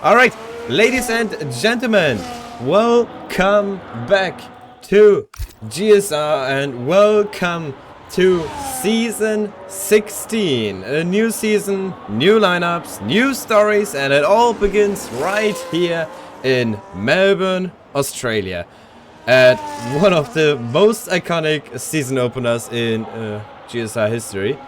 Alright, ladies and gentlemen, welcome back to GSR and welcome to Season 16. A new season, new lineups, new stories, and it all begins right here in Melbourne, Australia. At one of the most iconic season openers in GSR history.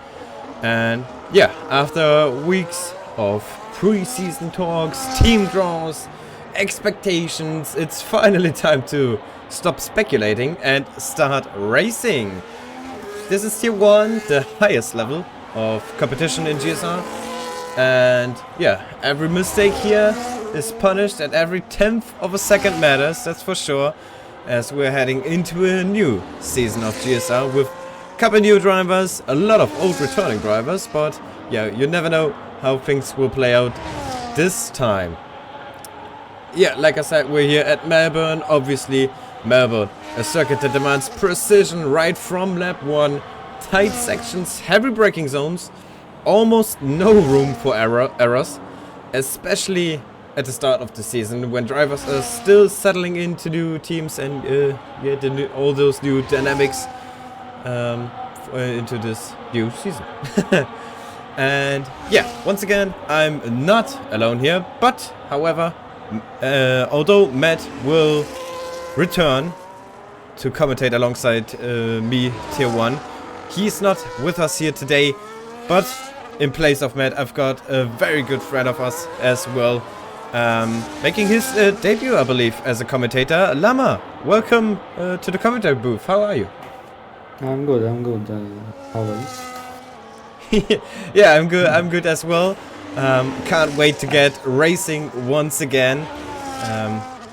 And yeah, after weeks of pre-season talks, team draws, expectations, it's finally time to stop speculating and start racing. This is Tier 1, the highest level of competition in GSR. And yeah, every mistake here is punished and every 10th of a second matters, that's for sure. As we're heading into a new season of GSR with a couple new drivers, a lot of old returning drivers, but yeah, you never know how things will play out this time. Yeah, like I said, we're here at Melbourne. Obviously, Melbourne, a circuit that demands precision right from lap 1, tight sections, heavy braking zones, almost no room for errors, especially at the start of the season when drivers are still settling into new teams and all those new dynamics into this new season. And yeah, once again, I'm not alone here, but however, although Matt will return to commentate alongside me, Tier 1, he's not with us here today, but in place of Matt, I've got a very good friend of us as well, making his debut, I believe, as a commentator. Lama, welcome to the commentary booth. How are you? I'm good. How are you? Yeah, I'm good as well. Can't wait to get racing once again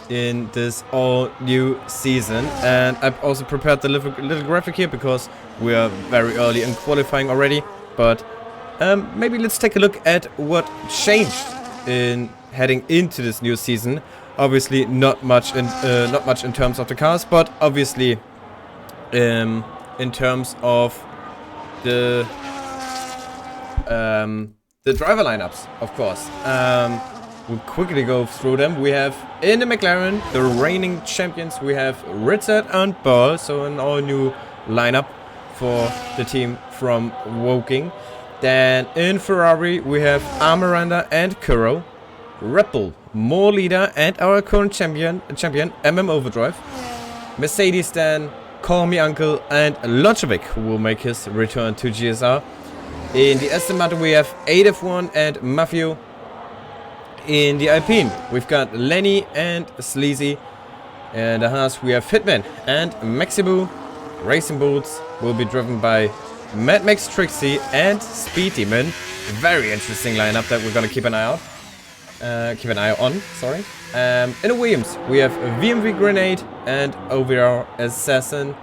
in this all new season. And I've also prepared the little graphic here because we are very early in qualifying already. But maybe let's take a look at what changed in heading into this new season. Obviously, not much in terms of the cars, but obviously in terms of the driver lineups, of course. We'll quickly go through them. We have in the McLaren, the reigning champions, we have Richard and Ball, so an all-new lineup for the team from Woking. Then in Ferrari, we have Amaranda and Kuro. Red Bull, more leader and our current champion, MM Overdrive. Mercedes then, Call Me Uncle and Lojovic, who will make his return to GSR. In the Aston Martin we have ADF1 and Mafio. In the Alpine we've got Lenny and Sleazy. And the Haas we have Hitman and Maxibu. Racing Boots will be driven by Mad Max Trixie and Speed Demon. Very interesting lineup that we're gonna keep an eye out. On, sorry. In the Williams we have VMV Grenade and OVR Assassin.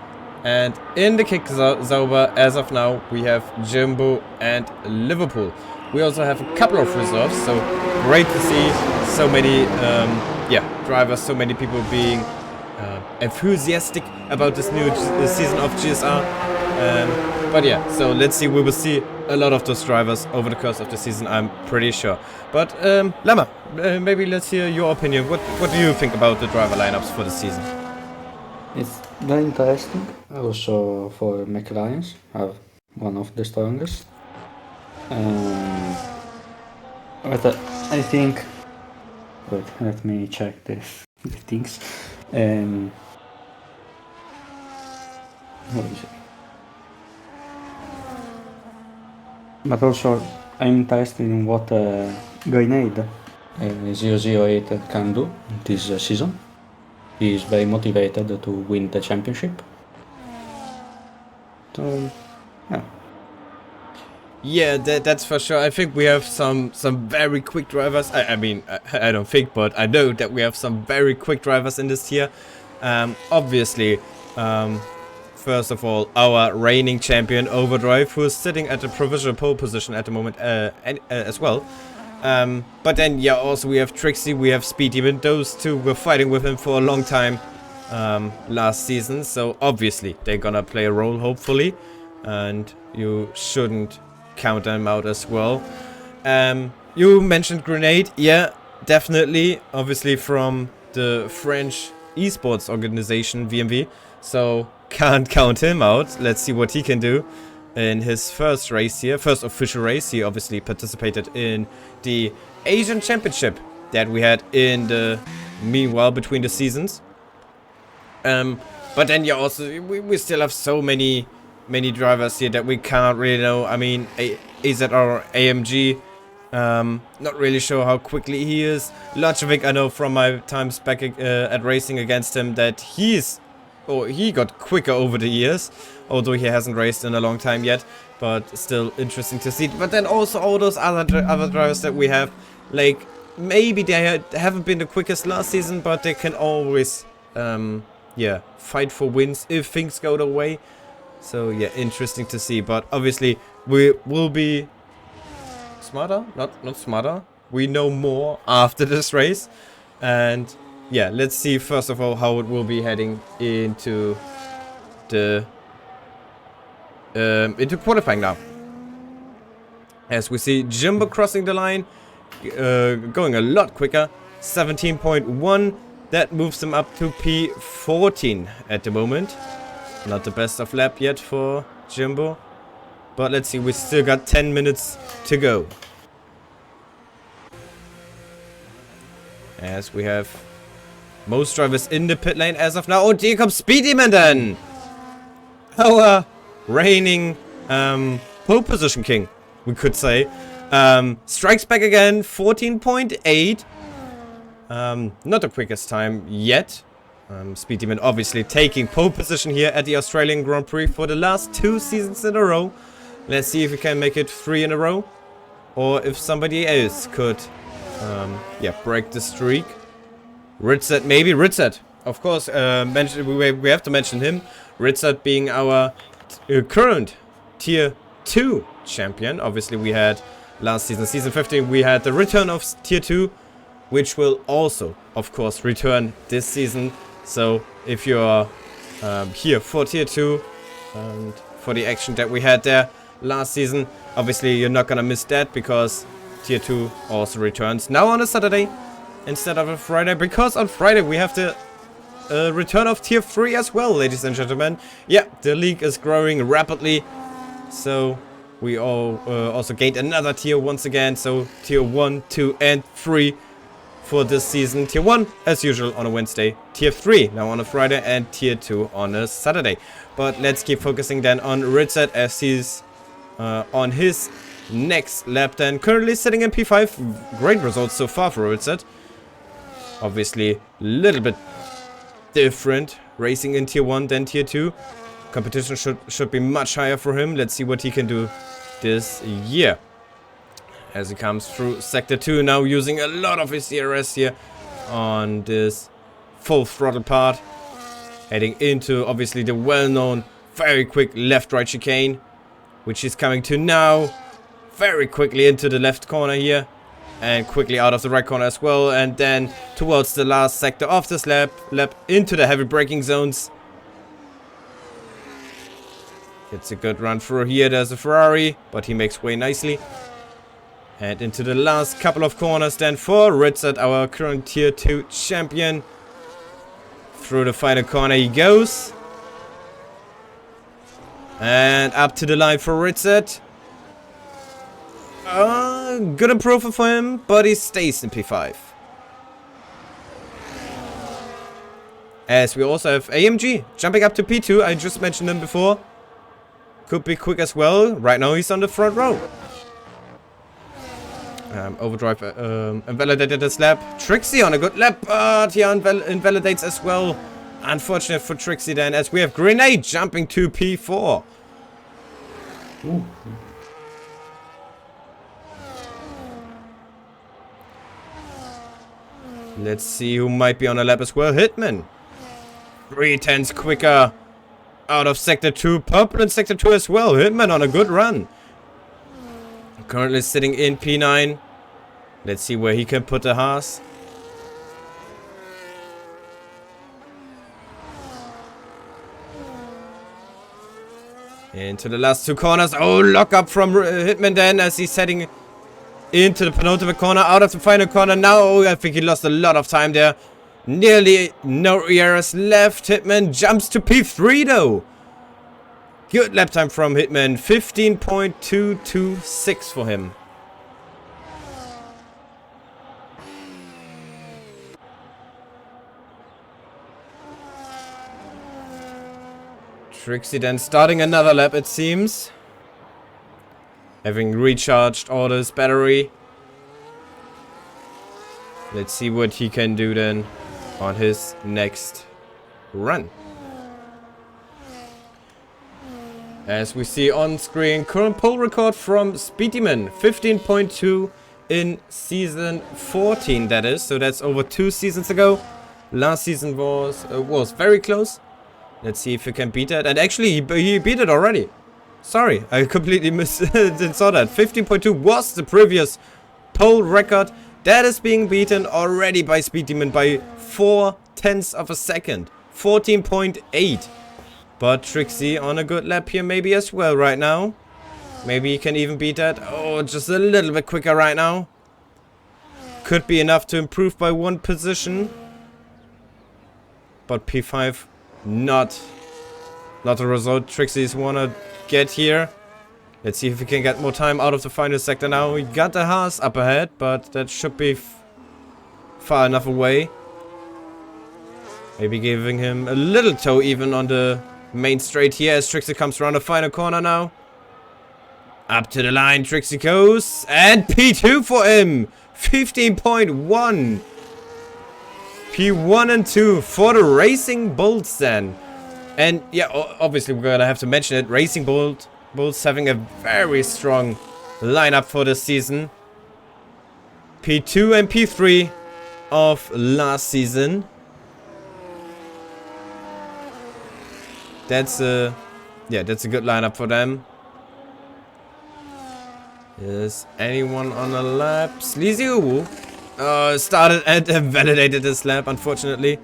And in the Kick Sauber, as of now, we have Jimbo and Liverpool. We also have a couple of reserves, so great to see so many drivers, so many people being enthusiastic about this new season of GSR. But yeah, so let's see, we will see a lot of those drivers over the course of the season, I'm pretty sure. But Lama, maybe let's hear your opinion. What do you think about the driver lineups for the season? It's very interesting. Also for McLarens, are one of the strongest. But I think. Wait, let me check the things. What is it? But also, I'm interested in what Grenade 008 can do this season. He is very motivated to win the championship. So, yeah. Yeah, that's for sure. I think we have some very quick drivers. I mean, I don't think, but I know that we have some very quick drivers in this tier. Obviously, first of all, our reigning champion Overdrive, who is sitting at the provisional pole position at the moment as well. But then, yeah, also we have Trixie, we have Speed Demon. Those two were fighting with him for a long time last season. So obviously they're gonna play a role, hopefully. And you shouldn't count them out as well. You mentioned Grenade. Yeah, definitely, obviously from the French esports organization VMV, so can't count him out. Let's see what he can do in his first race here, first official race. He obviously participated in the Asian Championship that we had in the meanwhile between the seasons. But then yeah, also we still have so many drivers here that we can't really know. I mean, AZ or AMG, not really sure how quickly he is. Lajovic, I know from my times back at racing against him that he got quicker over the years, although he hasn't raced in a long time yet. But still interesting to see. But then also all those other drivers that we have, like maybe they haven't been the quickest last season, but they can always yeah, fight for wins if things go their way. So yeah, interesting to see. But obviously we will be smarter, not smarter. We know more after this race, and yeah, let's see first of all how it will be heading into the into qualifying now. As we see Jimbo crossing the line, going a lot quicker, 17.1. That moves him up to P14 at the moment. Not the best of lap yet for Jimbo. But let's see, we still got 10 minutes to go. As we have most drivers in the pit lane as of now. Oh, here comes Speedy Man then! Our reigning pole position king, we could say. Strikes back again, 14.8. Not the quickest time yet. Speed Demon obviously taking pole position here at the Australian Grand Prix for the last 2 seasons in a row. Let's see if we can make it 3 in a row, or if somebody else could, yeah, break the streak. Ritzet, maybe Ritzet. Of course, we have to mention him. Ritzet being our current Tier 2 champion. Obviously, we had last season, season 15, we had the return of Tier 2, which will also, of course, return this season. So if you're here for Tier 2 and for the action that we had there last season, obviously you're not gonna miss that, because Tier 2 also returns now on a Saturday instead of a Friday, because on Friday we have the return of Tier 3 as well, ladies and gentlemen. Yeah, the league is growing rapidly, so we all also gained another tier once again. So Tier 1, 2 and 3 for this season. Tier 1 as usual on a Wednesday, Tier 3 now on a Friday, and Tier 2 on a Saturday. But let's keep focusing then on Ritzet as he's on his next lap then. Currently sitting in P5. Great results so far for Ritzet. Obviously a little bit different racing in Tier 1 than Tier 2. Competition should be much higher for him. Let's see what he can do this year. As he comes through Sector 2 now, using a lot of his DRS here on this full throttle part. Heading into, obviously, the well-known, very quick left-right chicane, which is coming to now. Very quickly into the left corner here. And quickly out of the right corner as well. And then towards the last sector of this lap into the heavy braking zones. It's a good run through here. There's a Ferrari, but he makes way nicely. And into the last couple of corners then for Ritzet, our current Tier 2 champion. Through the final corner he goes. And up to the line for Ritzet. Good improvement for him, but he stays in P5. As we also have AMG jumping up to P2. I just mentioned him before. Could be quick as well. Right now he's on the front row. Overdrive invalidated his lap. Trixie on a good lap, but he invalidates as well. Unfortunate for Trixie then, as we have Grenade jumping to P4. Ooh. Let's see who might be on a lap as well. Hitman. 3/10 quicker out of Sector 2. Purple in Sector 2 as well. Hitman on a good run. Currently sitting in P9. Let's see where he can put the Haas. Into the last 2 corners. Oh, lock up from Hitman then, as he's heading into the penultimate corner, out of the final corner now. I think he lost a lot of time there. Nearly no errors left. Hitman jumps to P3 though. Good lap time from Hitman. 15.226 for him. Trixie then starting another lap, it seems. Having recharged all his battery. Let's see what he can do then on his next run. As we see on screen, current pole record from Speedyman, 15.2 in season 14, that is. So that's over 2 seasons ago. Last season was very close. Let's see if he can beat that. And actually, he beat it already. Sorry, I completely didn't saw that. 15.2 was the previous pole record. That is being beaten already by Speed Demon by 0.4 of a second. 14.8. But Trixie on a good lap here maybe as well right now. Maybe he can even beat that. Oh, just a little bit quicker right now. Could be enough to improve by 1 position. But P5 not a result Trixie's wanna get here. Let's see if we can get more time out of the final sector now. We got the Haas up ahead, but that should be far enough away. Maybe giving him a little toe even on the main straight here as Trixie comes around the final corner now. Up to the line, Trixie goes. And P2 for him. 15.1. P1 and 2 for the Racing Bulls then. And yeah, obviously we're gonna have to mention it. Racing Bulls having a very strong lineup for this season. P2 and P3 of last season. That's a good lineup for them. Is anyone on a lap? Sleazy Uwu started and validated this lap, unfortunately.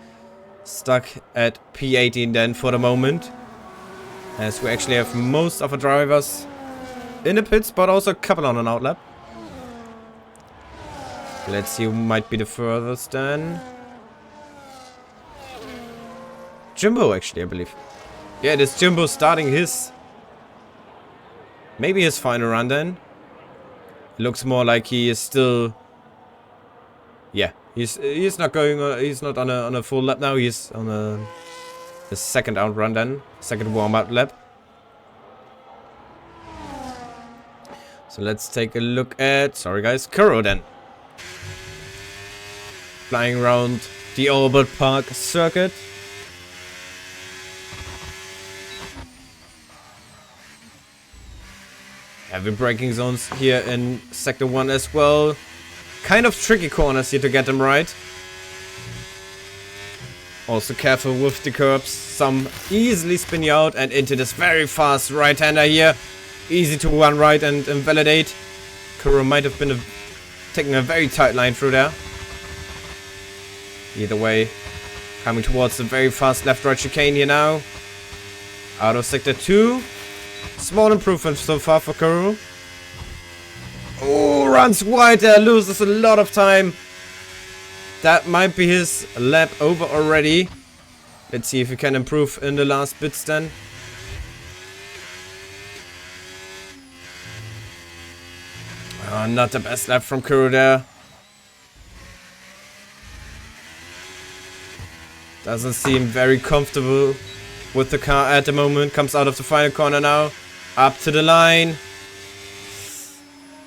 Stuck at P18 then for the moment. As we actually have most of our drivers in the pits, but also a couple on an outlap. Let's see who might be the furthest then. Jimbo, actually, I believe. Yeah, it is Jimbo starting his... maybe his final run then. Looks more like he is still... yeah, he's not going... he's not on a full lap now. He's on a second outrun then. Second warm-up lap. So let's take a look at... sorry guys, Kuro then. Flying around the Albert Park circuit. Having braking zones here in Sector 1 as well. Kind of tricky corners here to get them right. Also careful with the curbs. Some easily spin you out and into this very fast right-hander here. Easy to run right and invalidate. Kuro might have been taking a very tight line through there. Either way, coming towards the very fast left-right chicane here now. Out of Sector 2. Small improvement so far for Kuro. Oh, runs wide there, loses a lot of time. That might be his lap over already. Let's see if he can improve in the last bits then. Oh, not the best lap from Kuro there. Doesn't seem very comfortable with the car at the moment. Comes out of the final corner now. Up to the line.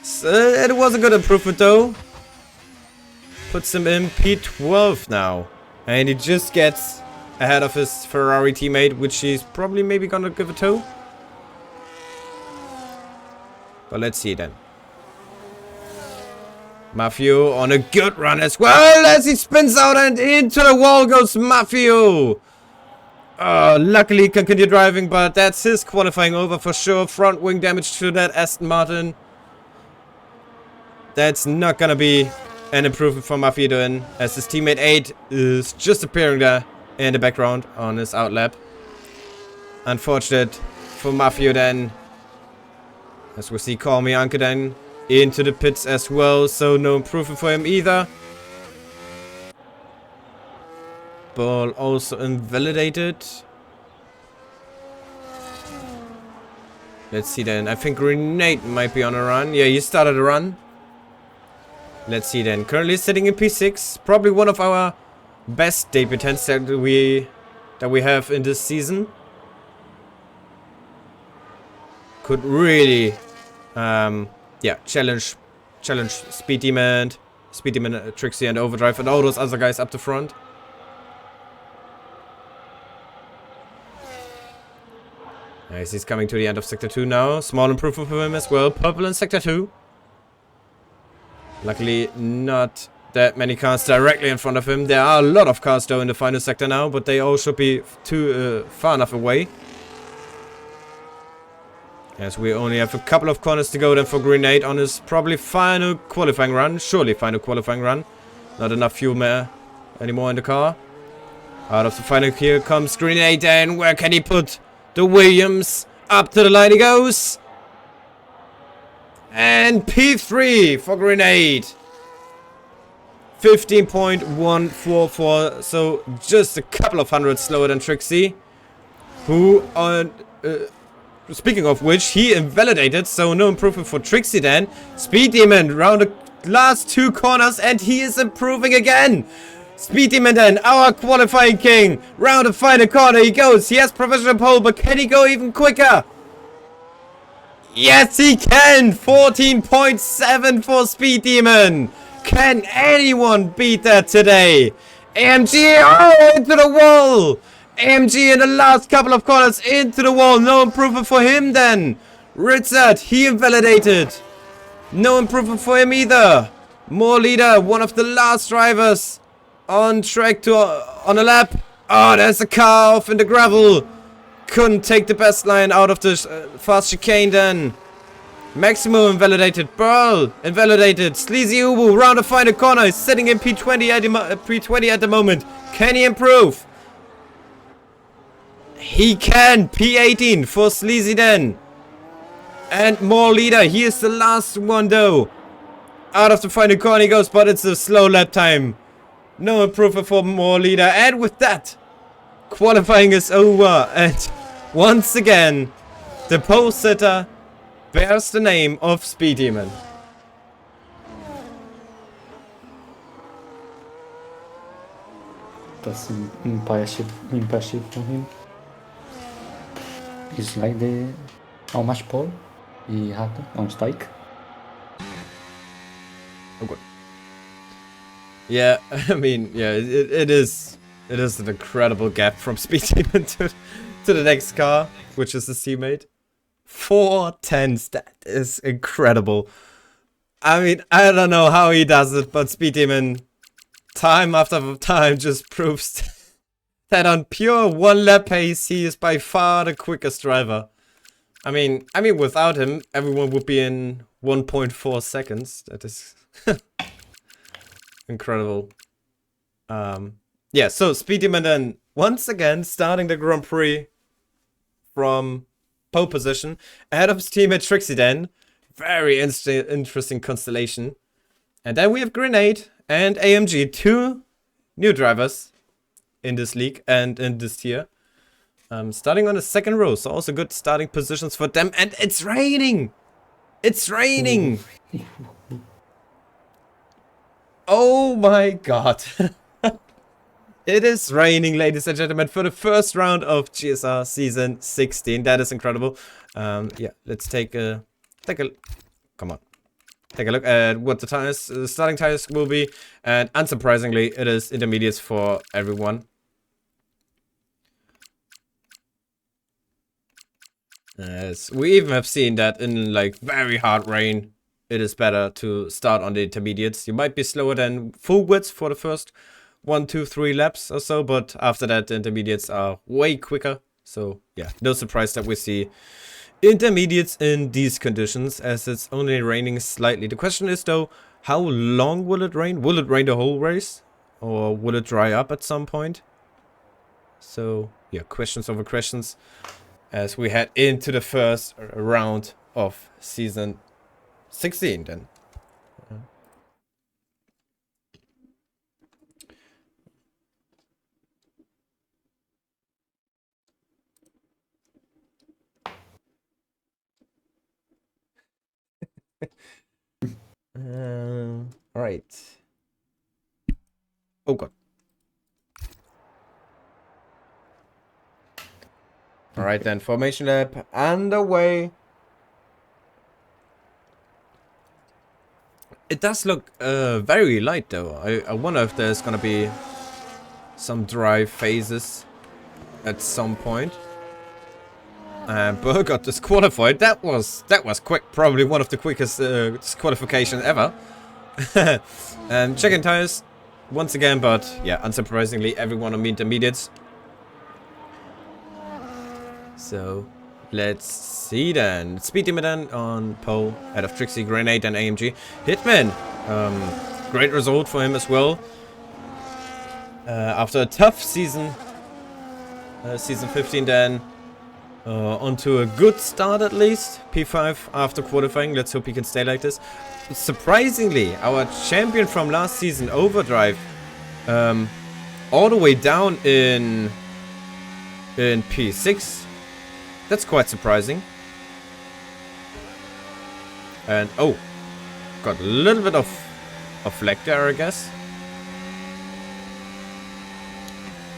So it was a good improvement though. Puts him in P12 now. And he just gets ahead of his Ferrari teammate, which he's probably maybe gonna give a tow. But let's see then. Mafio on a good run as well as he spins out and into the wall goes Mafio. Luckily he can continue driving, but that's his qualifying over for sure. Front wing damage to that Aston Martin. That's not gonna be an improvement for Mafio then, as his teammate 8 is just appearing there in the background on his outlap. Unfortunate for Mafio then, as we see Call Me Anke then into the pits as well, so no improvement for him either. Ball also invalidated. Let's see then. I think Grenade might be on a run. Yeah, he started a run. Let's see then. Currently sitting in P6. Probably one of our best debutants that we have in this season. Could really challenge Speed Demon, Trixie and Overdrive and all those other guys up the front. Nice, he's coming to the end of Sector 2 now. Small improvement for him as well. Purple in Sector 2. Luckily, not that many cars directly in front of him. There are a lot of cars though in the final sector now, but they all should be far enough away. As we only have a couple of corners to go then for Grenade on his probably final qualifying run. Surely final qualifying run. Not enough fuel anymore in the car. Out of the final, here comes Grenade, and where can he put the Williams? Up to the line he goes. And P3 for Grenade. 15.144, so just a couple of hundreds slower than Trixie. Who, speaking of which, he invalidated, so no improvement for Trixie then. Speed Demon round the last 2 corners, and he is improving again. Speed Demon then, our qualifying king. Round the final corner he goes. He has provisional pole, but can he go even quicker? Yes, he can! 14.7 for Speed Demon. Can anyone beat that today? AMG, oh, into the wall. AMG in the last couple of corners into the wall. No improvement for him then. Ritzert, he invalidated. No improvement for him either. More leader, one of the last drivers on track on a lap. Oh, there's a car off in the gravel. Couldn't take the best line out of the fast chicane then. Maximo invalidated. Burl invalidated. Sleazy Ubu round the final corner. He's sitting in P20 at the moment. Can he improve? He can. P18 for Sleazy then. And more leader. He is the last one though. Out of the final corner he goes, but it's a slow lap time. No improvement for more leader. And with that, qualifying is over. And once again, the pole sitter bears the name of Speed Demon. That's impressive for him. It's like how much pole he had on stake. Oh, good. Yeah, I mean, yeah, it is an incredible gap from Speed Demon to the next car, which is his teammate. 4/10s, that is incredible. I mean, I don't know how he does it, but Speed Demon, time after time, just proves that on pure one lap pace, he is by far the quickest driver. I mean, without him, everyone would be in 1.4 seconds. That is incredible. Yeah, so Speed Demon then once again starting the Grand Prix from pole position ahead of his teammate Trixie then. Very interesting constellation. And then we have Grenade and AMG, 2 new drivers in this league and in this tier. Starting on the second row, so also good starting positions for them. And it's raining! It's raining! Oh my god. It is raining, ladies and gentlemen, for the first round of GSR Season 16. That is incredible. Yeah, let's take a come on. Take a look at what the starting tires will be. And unsurprisingly, it is intermediates for everyone. Yes, we even have seen that in like very hard rain, it is better to start on the intermediates. You might be slower than full widths for the first 1, 2, 3 laps or so, but after that the intermediates are way quicker. So yeah, no surprise that we see intermediates in these conditions, as it's only raining slightly. The question is though, how long will it rain? Will it rain the whole race, or will it dry up at some point? So yeah, questions over questions as we head into the first round of season 16 then. All right. Oh god. All right then, formation lap underway. It does look very light though. I wonder if there's gonna be some dry phases at some point. Burr got disqualified. That was quick. Probably one of the quickest disqualifications ever. Checking tires once again, but yeah, unsurprisingly, everyone on the intermediates. So let's see then. Speed Demon then on pole, out of Trixie, Grenade and AMG. Hitman, great result for him as well. After a tough season, season 15 then, onto a good start at least. P5 after qualifying. Let's hope he can stay like this. Surprisingly, our champion from last season, Overdrive, all the way down in P6. That's quite surprising. And oh, got a little bit of lag there, I guess.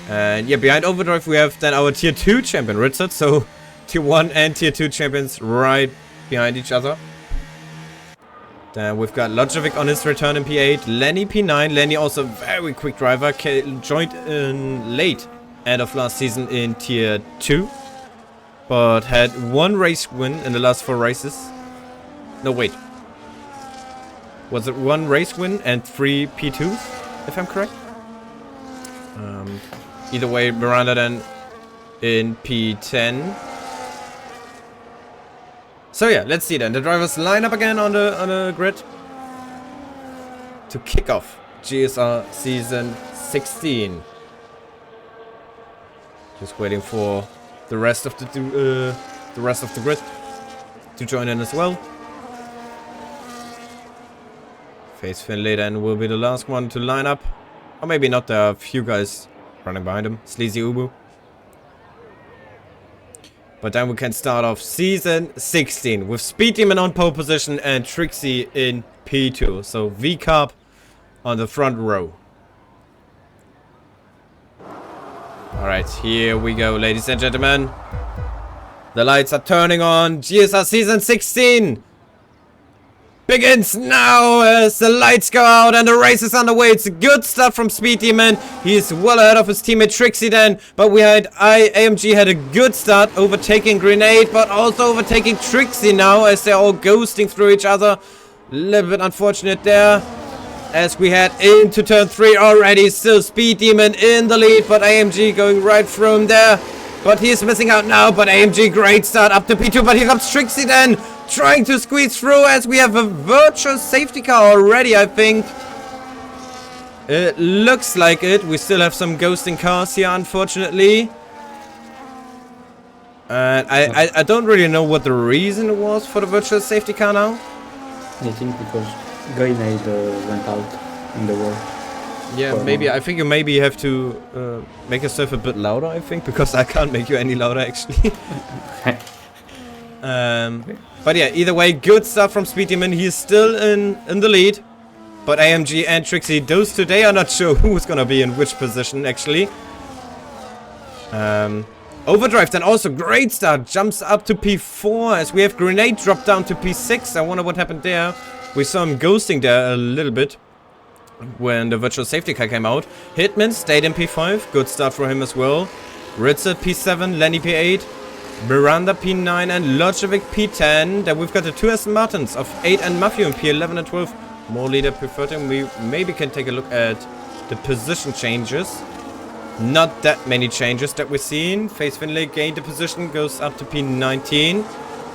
And yeah, behind Overdrive we have then our tier 2 champion, Richard. So tier 1 and tier 2 champions right behind each other. Then we've got Lojovic on his return in P8. Lenny P9. Lenny also very quick driver. Joined in late end of last season in tier 2. But had one race win in the last 4 races. No, wait. Was it 1 race win and 3 P2s, if I'm correct? Either way, Miranda then in P10. So yeah, let's see then. The drivers line up again on the grid to kick off GSR season 16. Just waiting for the rest of the grid to join in as well. Face Finlay then will be the last one to line up. Or maybe not, there are a few guys running behind him. Sleazy Ubu. But then we can start off season 16 with Speed Demon on pole position and Trixie in P2. So V-Carb on the front row. Alright, here we go, ladies and gentlemen. The lights are turning on. GSR season 16 begins now as the lights go out and the race is underway. It's a good start from Speed Demon. He's well ahead of his teammate Trixie then. But we had AMG had a good start, overtaking Grenade, but also overtaking Trixie now as they're all ghosting through each other. A little bit unfortunate there. As we head into turn 3 already. Still Speed Demon in the lead, but AMG going right through him there. But he's missing out now, but AMG great start up to P2. But here comes Trixie then, trying to squeeze through as we have a virtual safety car already, I think. It looks like it. We still have some ghosting cars here, unfortunately. And I don't really know what the reason was for the virtual safety car now. I think because Grenade went out in the world. Yeah, maybe. I think you maybe have to make yourself a bit louder, I think, because I can't make you any louder, actually. But yeah, either way, good stuff from Speed Demon. He's still in the lead. But AMG and Trixie, those two, they are not sure who's gonna be in which position, actually. Overdrive then also great start. Jumps up to P4 as we have Grenade drop down to P6. I wonder what happened there. We saw him ghosting there a little bit when the virtual safety car came out. Hitman stayed in P5. Good start for him as well. Ritzer P7, Lenny P8. Miranda P9 and Lojovic P10. Then we've got the 2 Aston Martins of 8 and Matthew in P11 and 12. More leader preferred him. We maybe can take a look at the position changes. Not that many changes that we're seeing. Face Finlay gained the position, goes up to P19.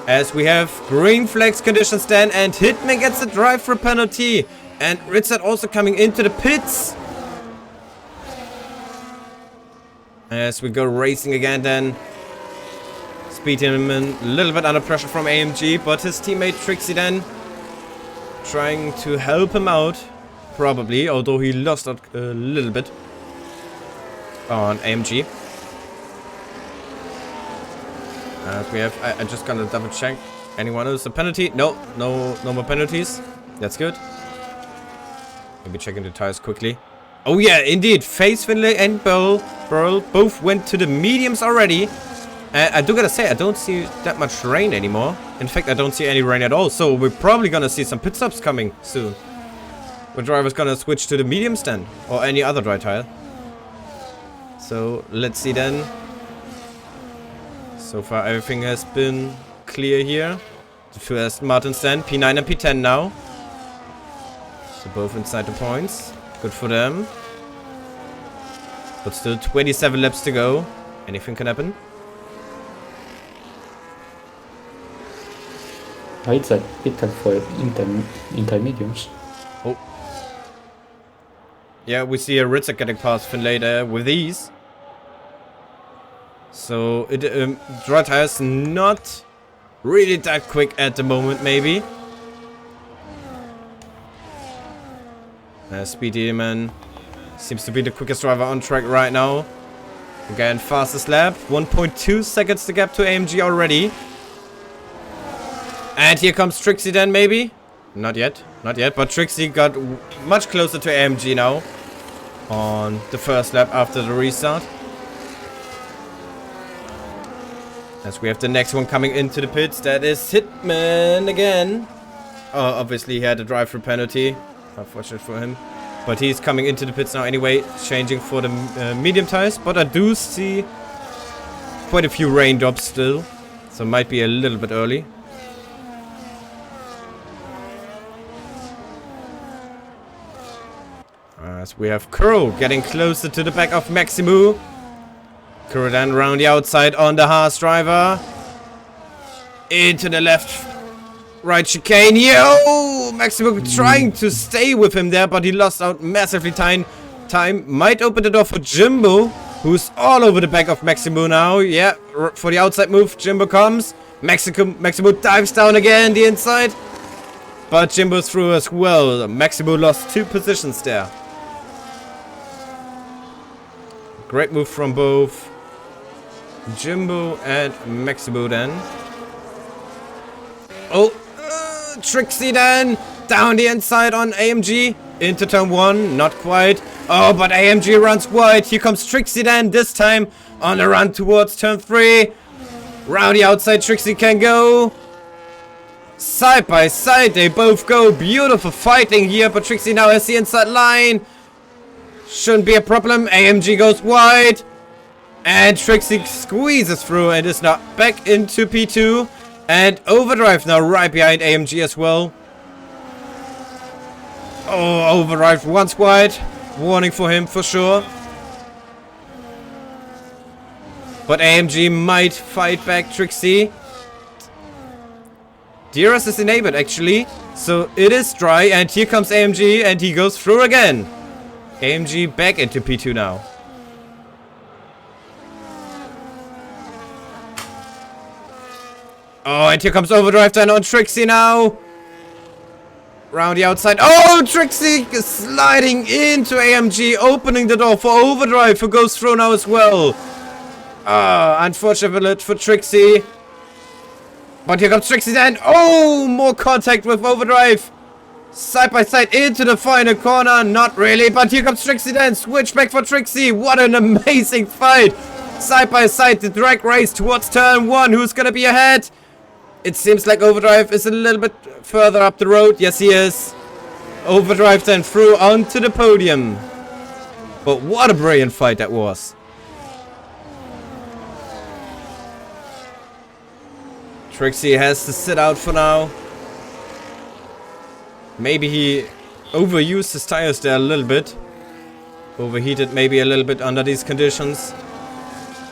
As we have green flags conditions then, and Hitman gets a drive for penalty. And Richard also coming into the pits. As we go racing again then. Speed Demon a little bit under pressure from AMG, but his teammate Trixie then trying to help him out, probably, although he lost out a little bit on AMG. As we have, I just gonna double check. Anyone else a penalty? No more penalties. That's good. Maybe checking the tires quickly. Oh yeah, indeed. Face Finlay and Burl both went to the mediums already. I do gotta say, I don't see that much rain anymore. In fact, I don't see any rain at all. So we're probably gonna see some pit stops coming soon. The driver's gonna switch to the mediums then, or any other dry tire. So let's see then. So far everything has been clear here. The two Aston Martins then, P9 and P10 now. So both inside the points. Good for them. But still 27 laps to go. Anything can happen. It's a bit for intermediums. Oh. Yeah, we see a Ritzer getting past Finlay there with ease. So, dry tires not really that quick at the moment, maybe. Speed Demon seems to be the quickest driver on track right now. Again, fastest lap. 1.2 seconds the gap to AMG already. And here comes Trixie then, maybe? Not yet. Not yet. But Trixie got much closer to AMG now. On the first lap after the restart. As we have the next one coming into the pits. That is Hitman again. Oh, obviously he had a drive-through penalty. Unfortunate for him. But he's coming into the pits now anyway. Changing for the medium tires. But I do see quite a few raindrops still. So might be a little bit early. As we have Kuro getting closer to the back of Maximu. Kuro then around the outside on the Haas driver. Into the left. Right chicane. Yo! Maximu trying to stay with him there, but he lost out massively time. Might open the door for Jimbo, who's all over the back of Maximu now. Yeah, for the outside move, Jimbo comes. Maximu dives down again, the inside. But Jimbo's through as well. Maximu lost 2 positions there. Great move from both Jimbo and Maximu then. Oh, Trixie then down the inside on AMG into turn 1, not quite. Oh, but AMG runs wide. Here comes Trixie then, this time on the run towards turn 3. Round the outside, Trixie can go. Side by side, they both go. Beautiful fighting here, but Trixie now has the inside line. Shouldn't be a problem. AMG goes wide. And Trixie squeezes through and is now back into P2. And Overdrive now right behind AMG as well. Oh, Overdrive once wide. Warning for him for sure. But AMG might fight back Trixie. DRS is enabled actually. So it is dry. And here comes AMG and he goes through again. AMG back into P2 now. Oh, and here comes Overdrive then on Trixie now. Round the outside. Oh, Trixie is sliding into AMG, opening the door for Overdrive, who goes through now as well. Unfortunate for Trixie. But here comes Trixie then. Oh, more contact with Overdrive. Side by side into the final corner. Not really, but here comes Trixie then. Switch back for Trixie. What an amazing fight. Side by side, the drag race towards turn 1. Who's gonna be ahead? It seems like Overdrive is a little bit further up the road. Yes, he is. Overdrive then through onto the podium. But what a brilliant fight that was. Trixie has to sit out for now. Maybe he overused his tires there a little bit. Overheated maybe a little bit under these conditions.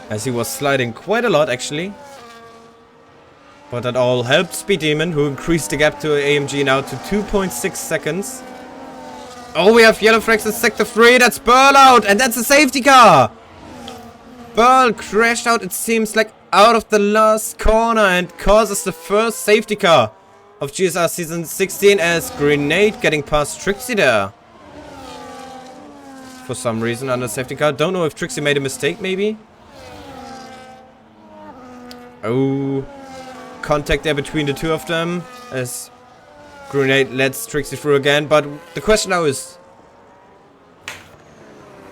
As he was sliding quite a lot actually. But that all helped Speed Demon, who increased the gap to AMG now to 2.6 seconds. Oh, we have yellow flags in sector 3. That's Burl out, and that's a safety car. Burl crashed out, it seems like, out of the last corner and causes the first safety car of GSR Season 16 as Grenade getting past Trixie there. For some reason under safety car. Don't know if Trixie made a mistake maybe. Oh, contact there between the two of them as Grenade lets Trixie through again. But the question now is,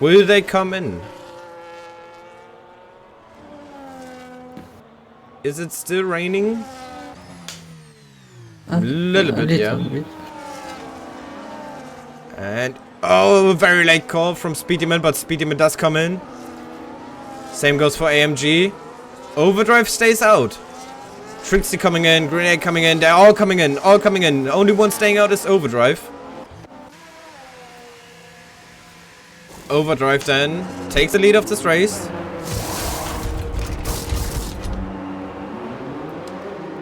will they come in? Is it still raining? A little bit, yeah. And oh, very late call from Speedyman, but Speedyman does come in. Same goes for AMG. Overdrive stays out. Trixie coming in, Grenade coming in. They're all coming in, all coming in. Only one staying out is Overdrive. Overdrive then takes the lead of this race.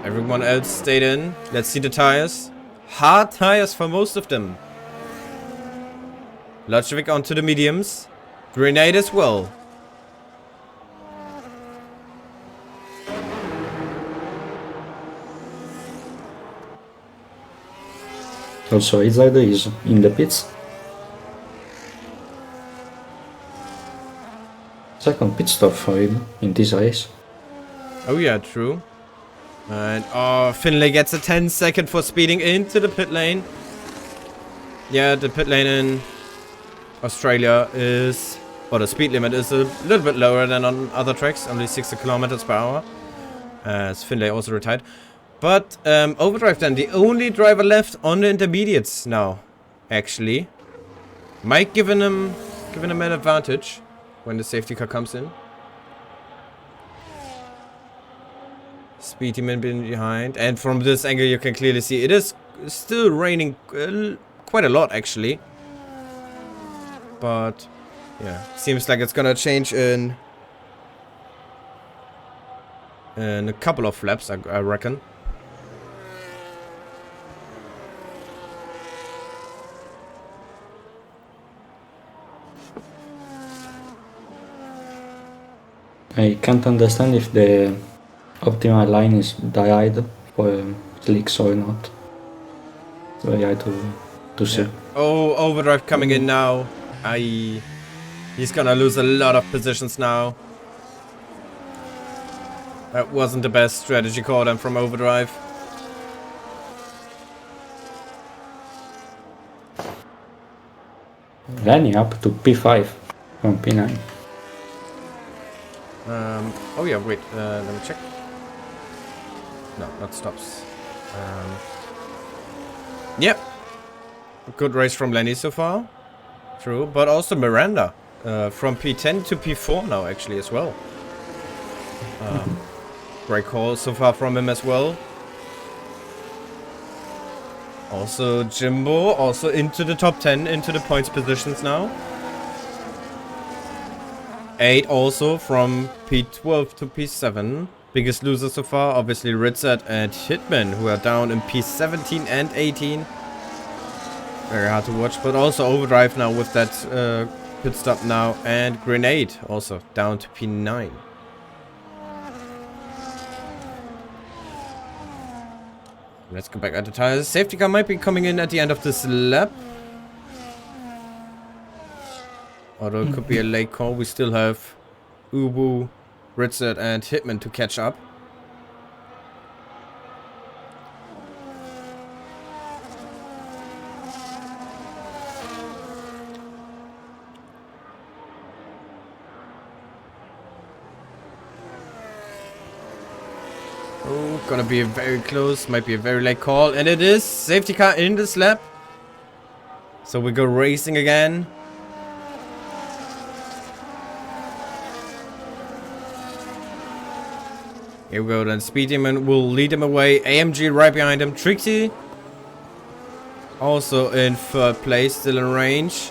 Everyone else stayed in. Let's see the tires. Hard tires for most of them. Ludwig onto the mediums. Grenade as well. Also, Izard is in the pits. Second pit stop for him in this race. Oh yeah, true. And oh, Finlay gets a 10-second for speeding into the pit lane. Yeah, the pit lane in Australia is, or the speed limit is a little bit lower than on other tracks, only 60 kilometers per hour. As Finlay also retired. But Overdrive then, the only driver left on the intermediates now, actually. Might giving him an advantage when the safety car comes in. Speedyman behind, and from this angle you can clearly see it is still raining quite a lot actually. But yeah, seems like it's gonna change in a couple of laps, I reckon. I can't understand if the optimal line is dyed for slicks or not. So I had to see. Yeah. Oh, Overdrive coming in now. He's gonna lose a lot of positions now. That wasn't the best strategy call then from Overdrive. Lenny up to P5 from P9. Oh yeah, wait, let me check. No, not stops. Yep. Good race from Lenny so far. True, but also Miranda. From P10 to P4 now actually as well. Great call so far from him as well. Also Jimbo, also into the top 10, into the points positions now. 8 also from P12 to P7. Biggest loser so far, obviously Ritzat and Hitman, who are down in P17 and 18. Very hard to watch, but also Overdrive now with that pit stop now. And Grenade also down to P9. Let's go back at the tires. Safety car might be coming in at the end of this lap. Although it could be a late call. We still have Ubu, Ritzert and Hitman to catch up. Oh, gonna be a very close, might be a very late call. And it is safety car in this lap. So we go racing again. Here we go then. Speedyman will lead him away. AMG right behind him. Trixie also in third place, still in range.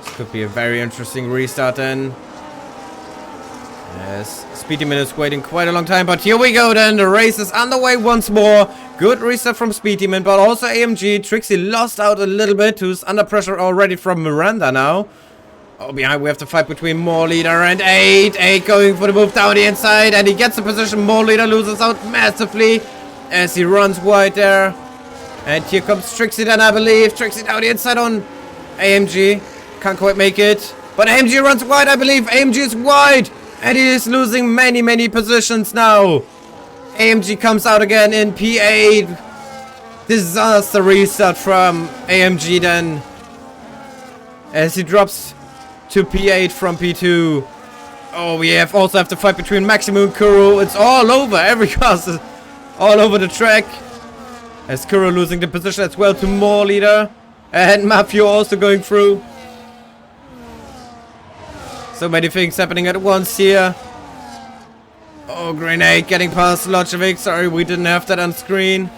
This could be a very interesting restart then. Yes, Speedyman is waiting quite a long time, but here we go then. The race is underway once more. Good restart from Speedyman, but also AMG. Trixie lost out a little bit, who's under pressure already from Miranda now. Oh, behind we have the fight between More Leader and 8. 8 going for the move down the inside, and he gets the position. More Leader loses out massively as he runs wide there. And here comes Trixie then, I believe. Trixie down the inside on AMG. Can't quite make it. But AMG runs wide, I believe. AMG is wide. And he is losing many positions now. AMG comes out again in P8. Disaster restart from AMG then. As he drops to P8 from P2. Oh, we also have to fight between Maximo and Kuro. It's all over. Every car is all over the track. As Kuro losing the position as well to more leader. And Mafio also going through. So many things happening at once here. Oh, Grenade getting past Lochovic. Sorry, we didn't have that on screen.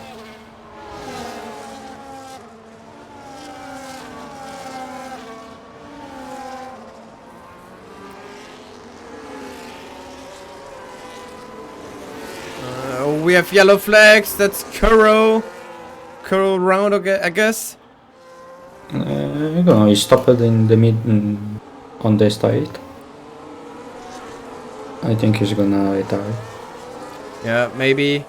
We have yellow flags. That's Kuro. Kuro round, I guess. No, he stopped in the mid on the straight. I think he's gonna retire. Yeah, maybe.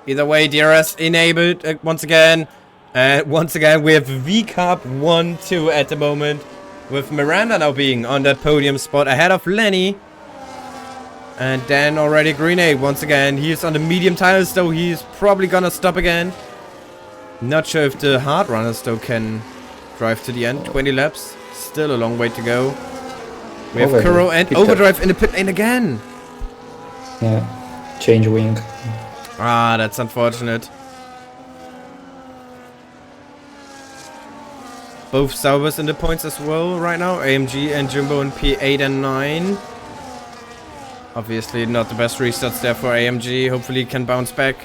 Either way, DRS enabled once again. And once again, we have V-Cup 1-2 at the moment. With Miranda now being on that podium spot ahead of Lenny. And then already Grenade once again. He's on the medium tires though. He's probably gonna stop again. Not sure if the hard runners though can drive to the end. 20 laps. Still a long way to go. We have Kuro and Overdrive in the pit lane again. Yeah. Change wing. Ah, that's unfortunate. Both Saubers in the points as well right now. AMG and Jumbo in P8 and 9. Obviously not the best restarts there for AMG. Hopefully he can bounce back.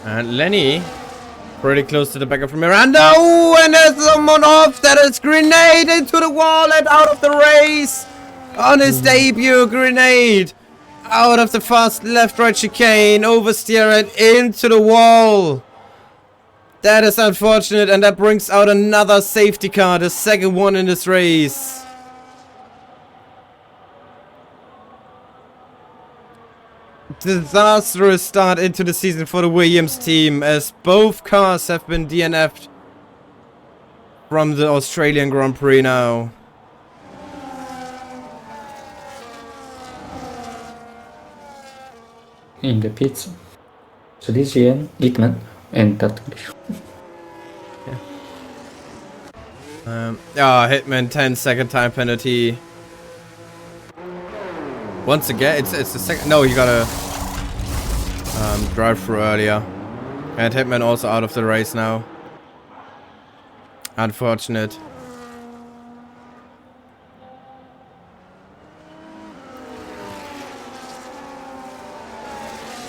And Lenny pretty close to the back of Miranda. Oh, and there's someone off. That is Grenade into the wall and out of the race. On his debut, Grenade. Out of the fast left-right chicane. Oversteer and into the wall. That is unfortunate, and that brings out another safety car, the second one in this race. Disastrous start into the season for the Williams team, as both cars have been DNF'd from the Australian Grand Prix now. In the pits. So this Ian, Hitman, and that. Hitman 10-second time penalty. Once again, it's the second. No, you gotta drive through earlier. And Hitman also out of the race now. Unfortunate.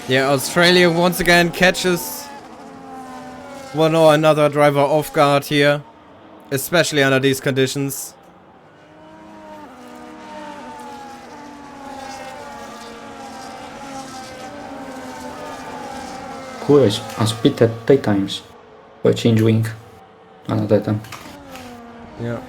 Yeah, Australia once again catches one or another driver off guard here. Especially under these conditions. Courage has pitted 3 times for change wing. Another time. Yeah.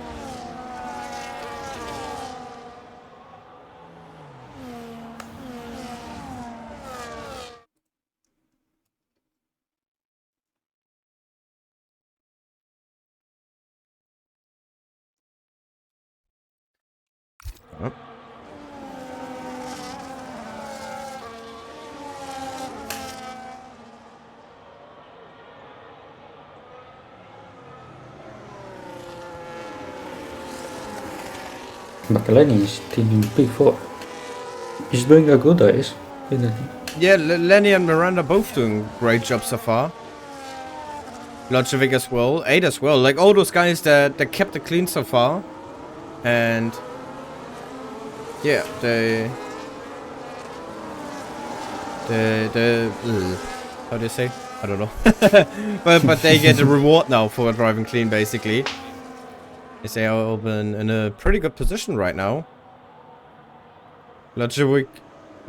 But Lenny is still in P4. He's doing a good race, isn't he? Yeah, Lenny and Miranda both doing great jobs so far. Lochovic as well, 8 as well. Like all those guys that kept it clean so far. And yeah, how do you say? I don't know. but they get a reward now for driving clean, basically. They are open in a pretty good position right now. Lochovic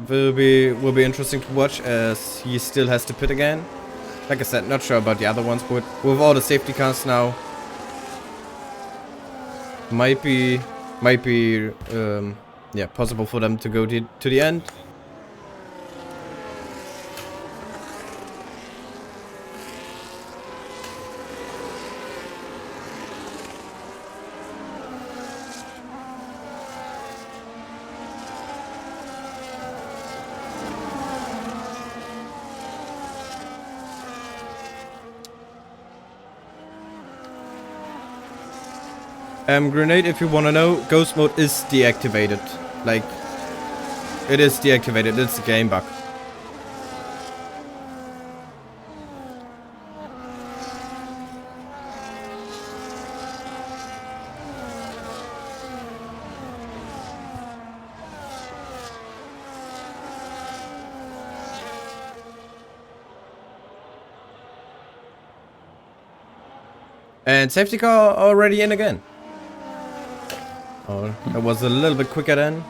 will be interesting to watch, as he still has to pit again. Like I said, not sure about the other ones, but with all the safety cars now, might be yeah, possible for them to go to the end. Grenade, if you want to know, ghost mode is deactivated. Like, it is deactivated. It's a game bug. And safety car already in again. Oh, that was a little bit quicker then.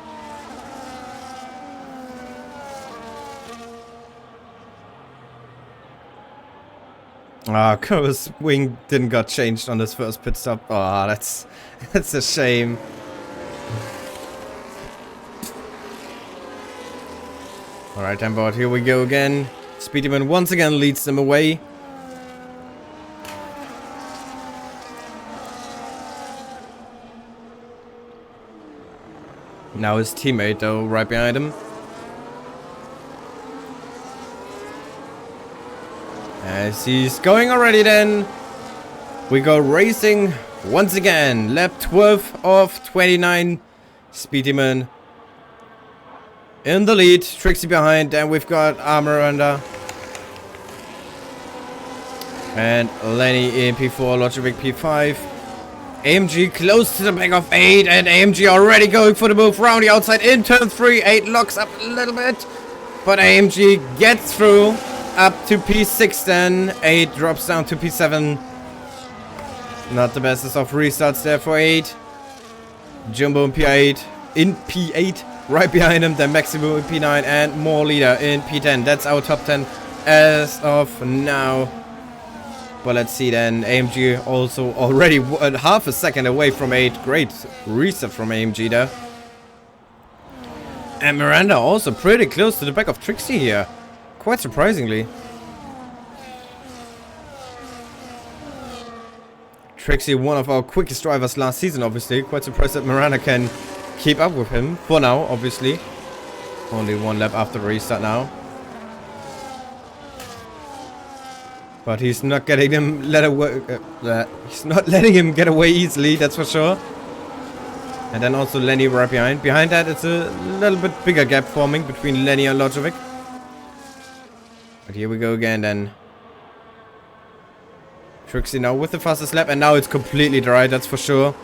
Ah, Kerr's wing didn't got changed on this first pit stop. Ah, that's a shame. Alright, I'm bored. Here we go again. Speedyman once again leads them away. Now his teammate, though, right behind him. As he's going already then. We go racing once again. Lap 12 of 29. Speedyman in the lead. Trixie behind. And we've got Armor under. And Lenny in P4. Logic P5. AMG close to the back of 8, and AMG already going for the move round the outside in turn 3. 8 locks up a little bit, but AMG gets through up to P6 then. 8 drops down to P7. Not the bestest of restarts there for 8. Jumbo in P8, right behind him. Then Maximo in P9 and more leader in P10. That's our top 10 as of now. But let's see then, AMG also already half a second away from 8. Great reset from AMG there. And Miranda also pretty close to the back of Trixie here. Quite surprisingly. Trixie, one of our quickest drivers last season, obviously. Quite surprised that Miranda can keep up with him. For now, obviously. Only one lap after the restart now. But he's not getting him he's not letting him get away easily, that's for sure. And then also Lenny right behind. Behind that, it's a little bit bigger gap forming between Lenny and Lojovic. But here we go again then. Trixie now with the fastest lap, and now it's completely dry, that's for sure.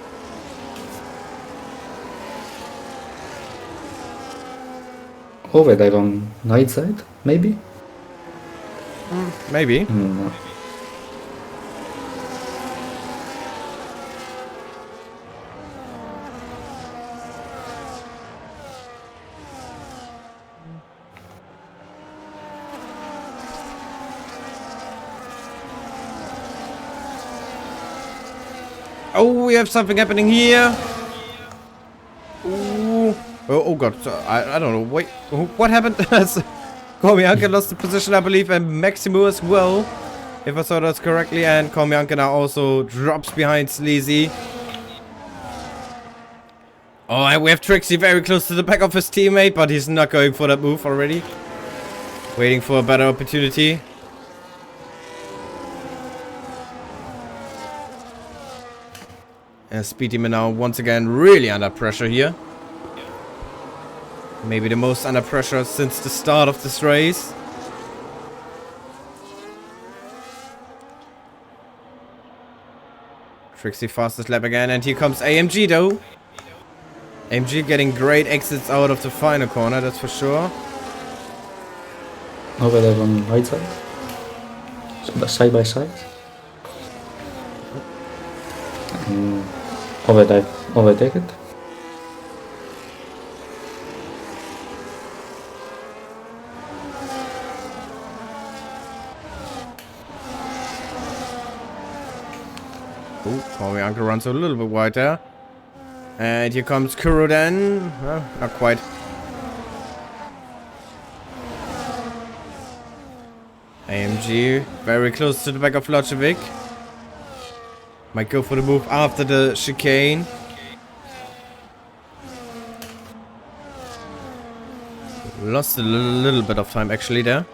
Over there on right side, maybe? Maybe. No. Oh, we have something happening here. Ooh. Oh god, I don't know. Wait, what happened? Komianka lost the position, I believe, and Maximo as well, if I saw that correctly. And Komianka now also drops behind Sleazy. Oh, and we have Trixie very close to the back of his teammate, but he's not going for that move already. Waiting for a better opportunity. And Speedyman now once again really under pressure here. Maybe the most under pressure since the start of this race. Trixie fastest lap again, and here comes AMG though. AMG getting great exits out of the final corner, that's for sure. Over there on right side. So side by side. Overtake it. Oh, Komianka runs a little bit wide there. And here comes Kuro then. Well, not quite. AMG very close to the back of Locevic. Might go for the move after the chicane. Lost a little bit of time actually there.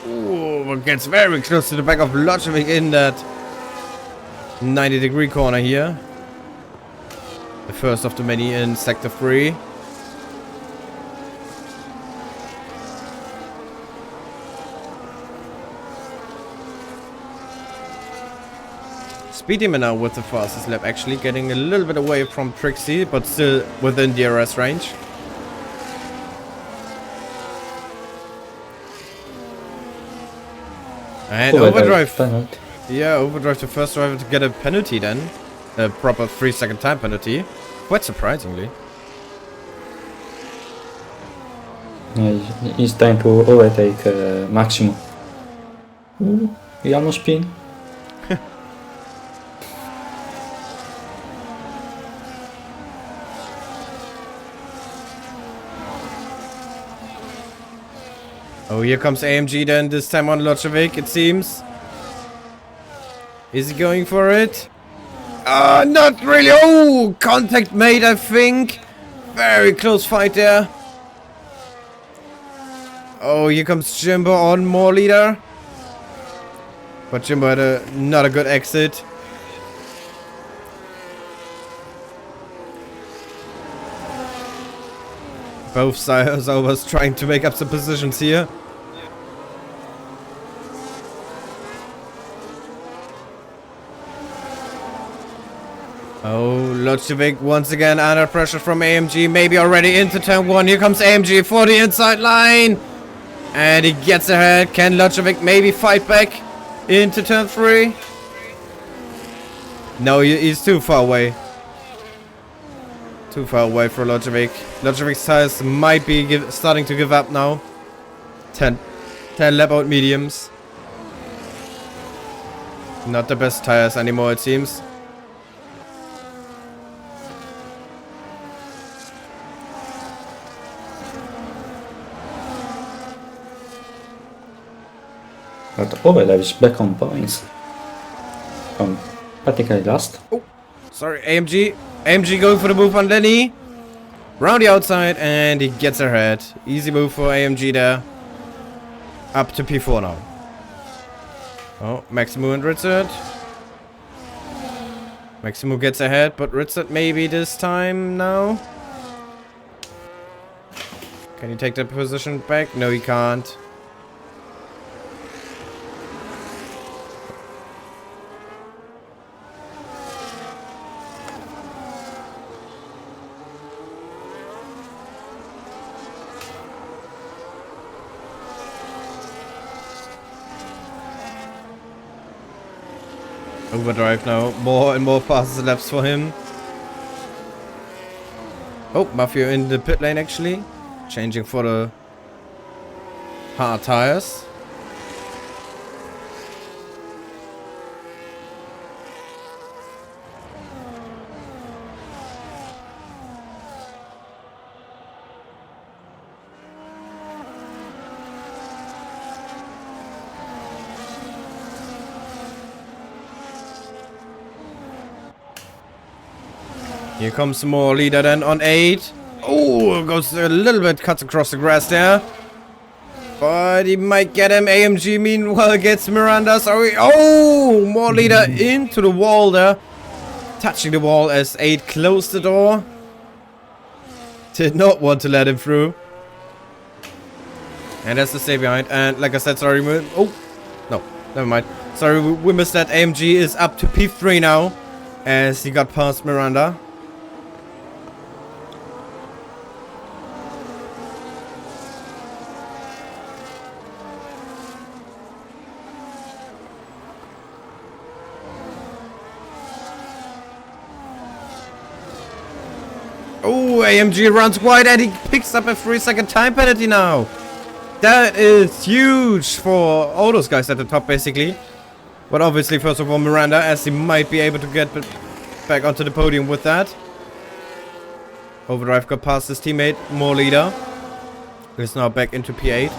Ooh, gets very close to the back of Locevic in that 90-degree corner here. The first of the many in Sector 3. Speedyman now with the fastest lap, actually getting a little bit away from Trixie, but still within DRS range. And overdrive. Penalty. Yeah, overdrive the first driver to get a penalty then. A proper 3-second time penalty. Quite surprisingly. Yeah, it's time to overtake Maximo. Ooh, he almost spin. Oh, here comes AMG then, this time on Locevic, it seems. Is he going for it? Not really. Oh, contact made, I think. Very close fight there. Oh, here comes Jimbo on more leader. But Jimbo had not a good exit. Both sides always trying to make up some positions here. Oh, Locevic once again under pressure from AMG. Maybe already into turn 1. Here comes AMG for the inside line. And he gets ahead. Can Locevic maybe fight back into turn 3? No, he's too far away. Too far away for Locevic. Locevic's tires might be starting to give up now. 10 lap out mediums. Not the best tires anymore, it seems. But Overdrive is back on points. From practically last. Oh, sorry, AMG. AMG going for the move on Lenny. Round the outside and he gets ahead. Easy move for AMG there. Up to P4 now. Oh, Maximo and Ritzert. Maximo gets ahead, but Ritzert maybe this time now. Can he take that position back? No, he can't. Overdrive now. More and more fastest laps for him. Oh, Mafia in the pit lane actually. Changing for the hard tires. Here comes some more leader then on 8. Oh, goes a little bit, cuts across the grass there. But he might get him. AMG meanwhile gets Miranda. Sorry. Oh, more leader into the wall there. Touching the wall as 8 closed the door. Did not want to let him through. And that's the stay behind. And like I said, sorry. Oh, no, never mind. Sorry, we missed that. AMG is up to P3 now. As he got past Miranda. Oh, AMG runs wide and he picks up a 3-second time penalty now. That is huge for all those guys at the top, basically. But obviously, first of all, Miranda, as he might be able to get back onto the podium with that. Overdrive got past his teammate, more leader. He's now back into P8.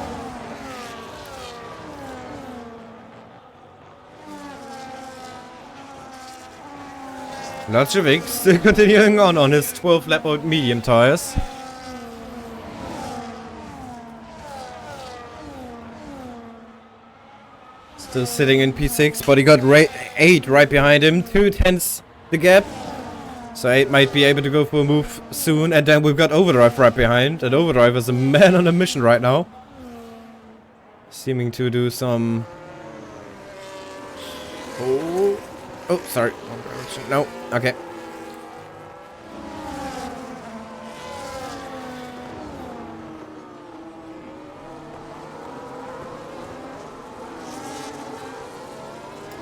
Lajovic still continuing on his 12 lap old medium tires. Still sitting in P6, but he got 8 right behind him. 2/10 the gap. So 8 might be able to go for a move soon. And then we've got Overdrive right behind. And Overdrive is a man on a mission right now. Seeming to do some... Oh, sorry. No, okay.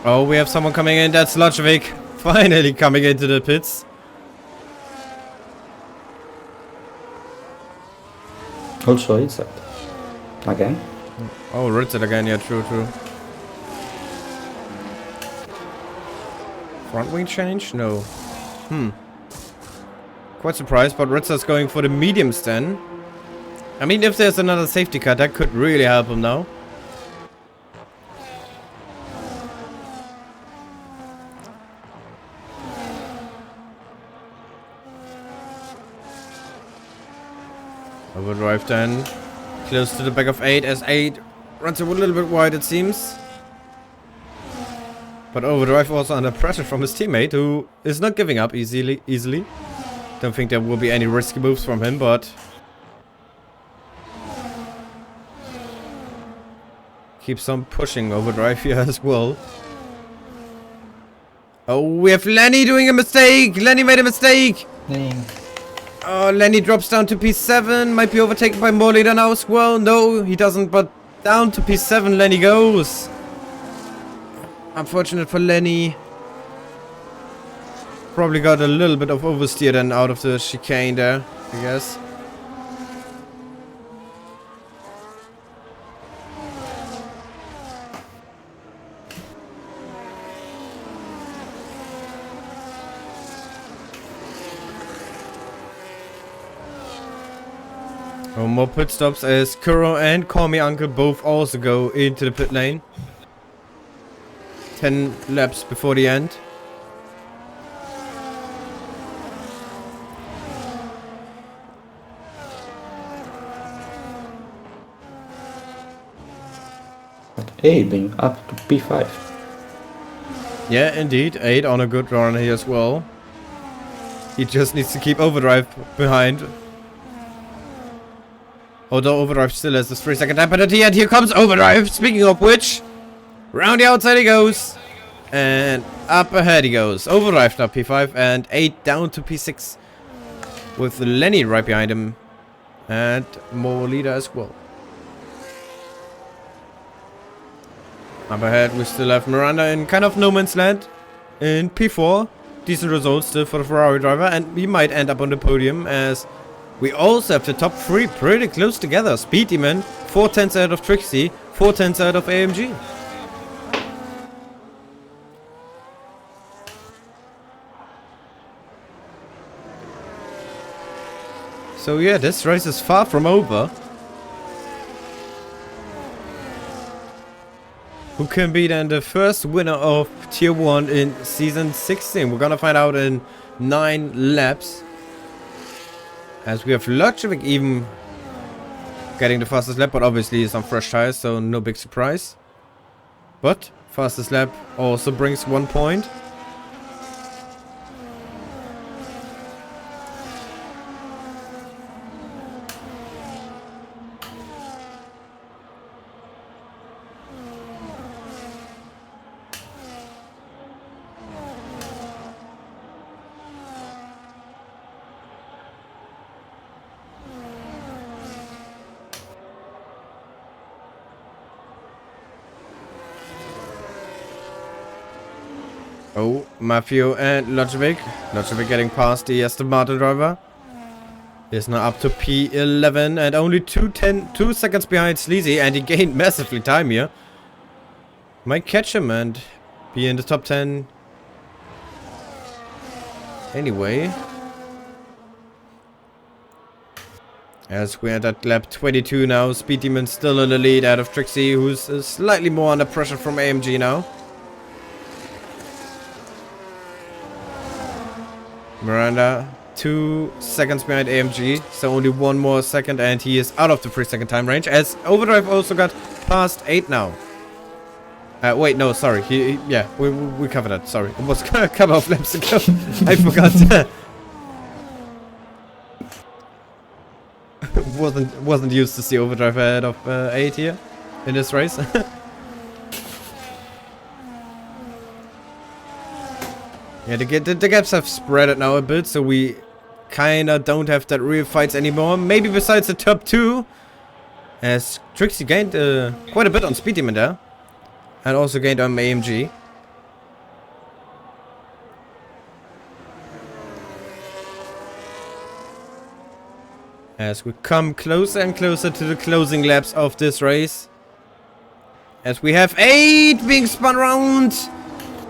Oh, we have someone coming in. That's Lajovic. Finally coming into the pits. Also, it's that. Again. Oh, Ritzit again. Yeah, true. Front wing change? No. Quite surprised, but Ritzit's going for the mediums then. I mean, if there's another safety car, that could really help him now. Overdrive then. Close to the back of 8 as 8 runs a little bit wide, it seems. But Overdrive also under pressure from his teammate, who is not giving up easily. Don't think there will be any risky moves from him, but... keeps on pushing Overdrive here as well. Oh, we have Lenny doing a mistake! Lenny made a mistake! Dang. Oh, Lenny drops down to P7. Might be overtaken by more leader now as well. No, he doesn't, but down to P7 Lenny goes. Unfortunate for Lenny. Probably got a little bit of oversteer then out of the chicane there, I guess. Oh, more pit stops as Kuro and Call Me Uncle both also go into the pit lane. 10 laps before the end. But 8 being up to P5. Yeah, indeed. 8 on a good run here as well. He just needs to keep Overdrive behind. Although Overdrive still has this 3-second time penalty, and here comes Overdrive. Speaking of which, round the outside he goes. And up ahead he goes. Overdrive now P5 and 8 down to P6. With Lenny right behind him. And more leader as well. Up ahead we still have Miranda in kind of no man's land. In P4. Decent results still for the Ferrari driver. And we might end up on the podium as... we also have the top 3 pretty close together. Speed Demon, 4/10 out of Trixie, 4/10 out of AMG. So yeah, this race is far from over. Who can be then the first winner of Tier 1 in Season 16? We're gonna find out in 9 laps. As we have Lajovic even getting the fastest lap, but obviously it's on fresh tires, so no big surprise. But fastest lap also brings 1 point. Oh, Matthew and Lajovic. Lajovic getting past the Aston Martin driver. Is now up to P11 and only 2 seconds behind Sleazy, and he gained massively time here. Might catch him and be in the top 10 anyway. As we're at lap 22 now, Speed Demon still in the lead out of Trixie, who's slightly more under pressure from AMG now. Miranda, 2 seconds behind AMG, so only 1 more second and he is out of the 3-second time range, as Overdrive also got past 8 now. Wait, no, sorry, yeah, we covered that, sorry. It was a couple of laps ago, I forgot. wasn't used to see Overdrive ahead of 8 here in this race. Yeah, the gaps have spread it now a bit, so we kinda don't have that real fights anymore. Maybe besides the top 2, as Trixie gained quite a bit on Speed Demon there, and also gained on AMG. As we come closer and closer to the closing laps of this race. As we have 8 being spun around.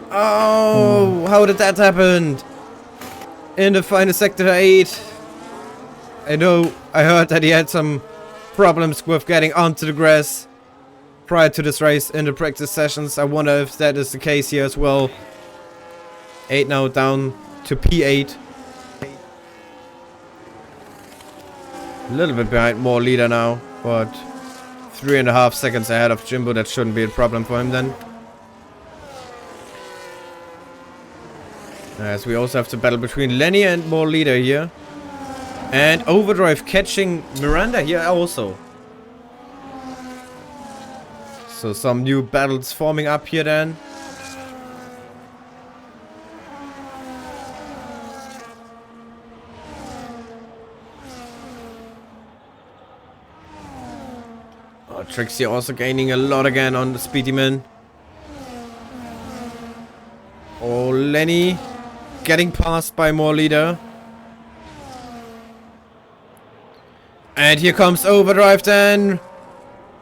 Oh, how did that happen? In the final sector 8. I know, I heard that he had some problems with getting onto the grass prior to this race in the practice sessions. I wonder if that is the case here as well. 8 now down to P8. A little bit behind more leader now, but 3.5 seconds ahead of Jimbo. That shouldn't be a problem for him then. As we also have to battle between Lenny and more leader here. And Overdrive catching Miranda here also. So some new battles forming up here then. Oh, Trixie also gaining a lot again on the Speedy Man. Oh, Lenny getting passed by more leader. And here comes Overdrive then.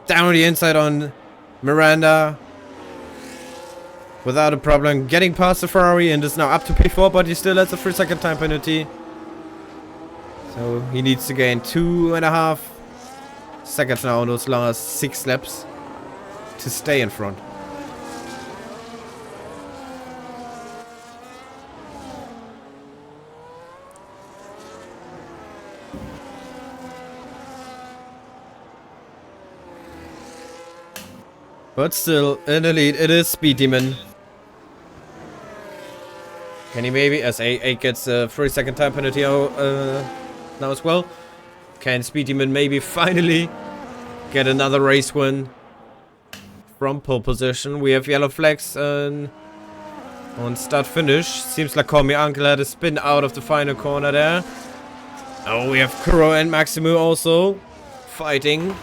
Down the inside on Miranda. Without a problem. Getting past the Ferrari and is now up to P4, but he still has a 3-second time penalty. So he needs to gain 2.5 seconds now on those last 6 laps to stay in front. But still, in the lead, it is Speed Demon. Can he maybe, as 8 gets a 3-second time penalty now as well. Can Speed Demon maybe finally get another race win from pole position? We have yellow flags on start finish. Seems like Call Me Uncle had a spin out of the final corner there. Oh, we have Kuro and Maximu also fighting.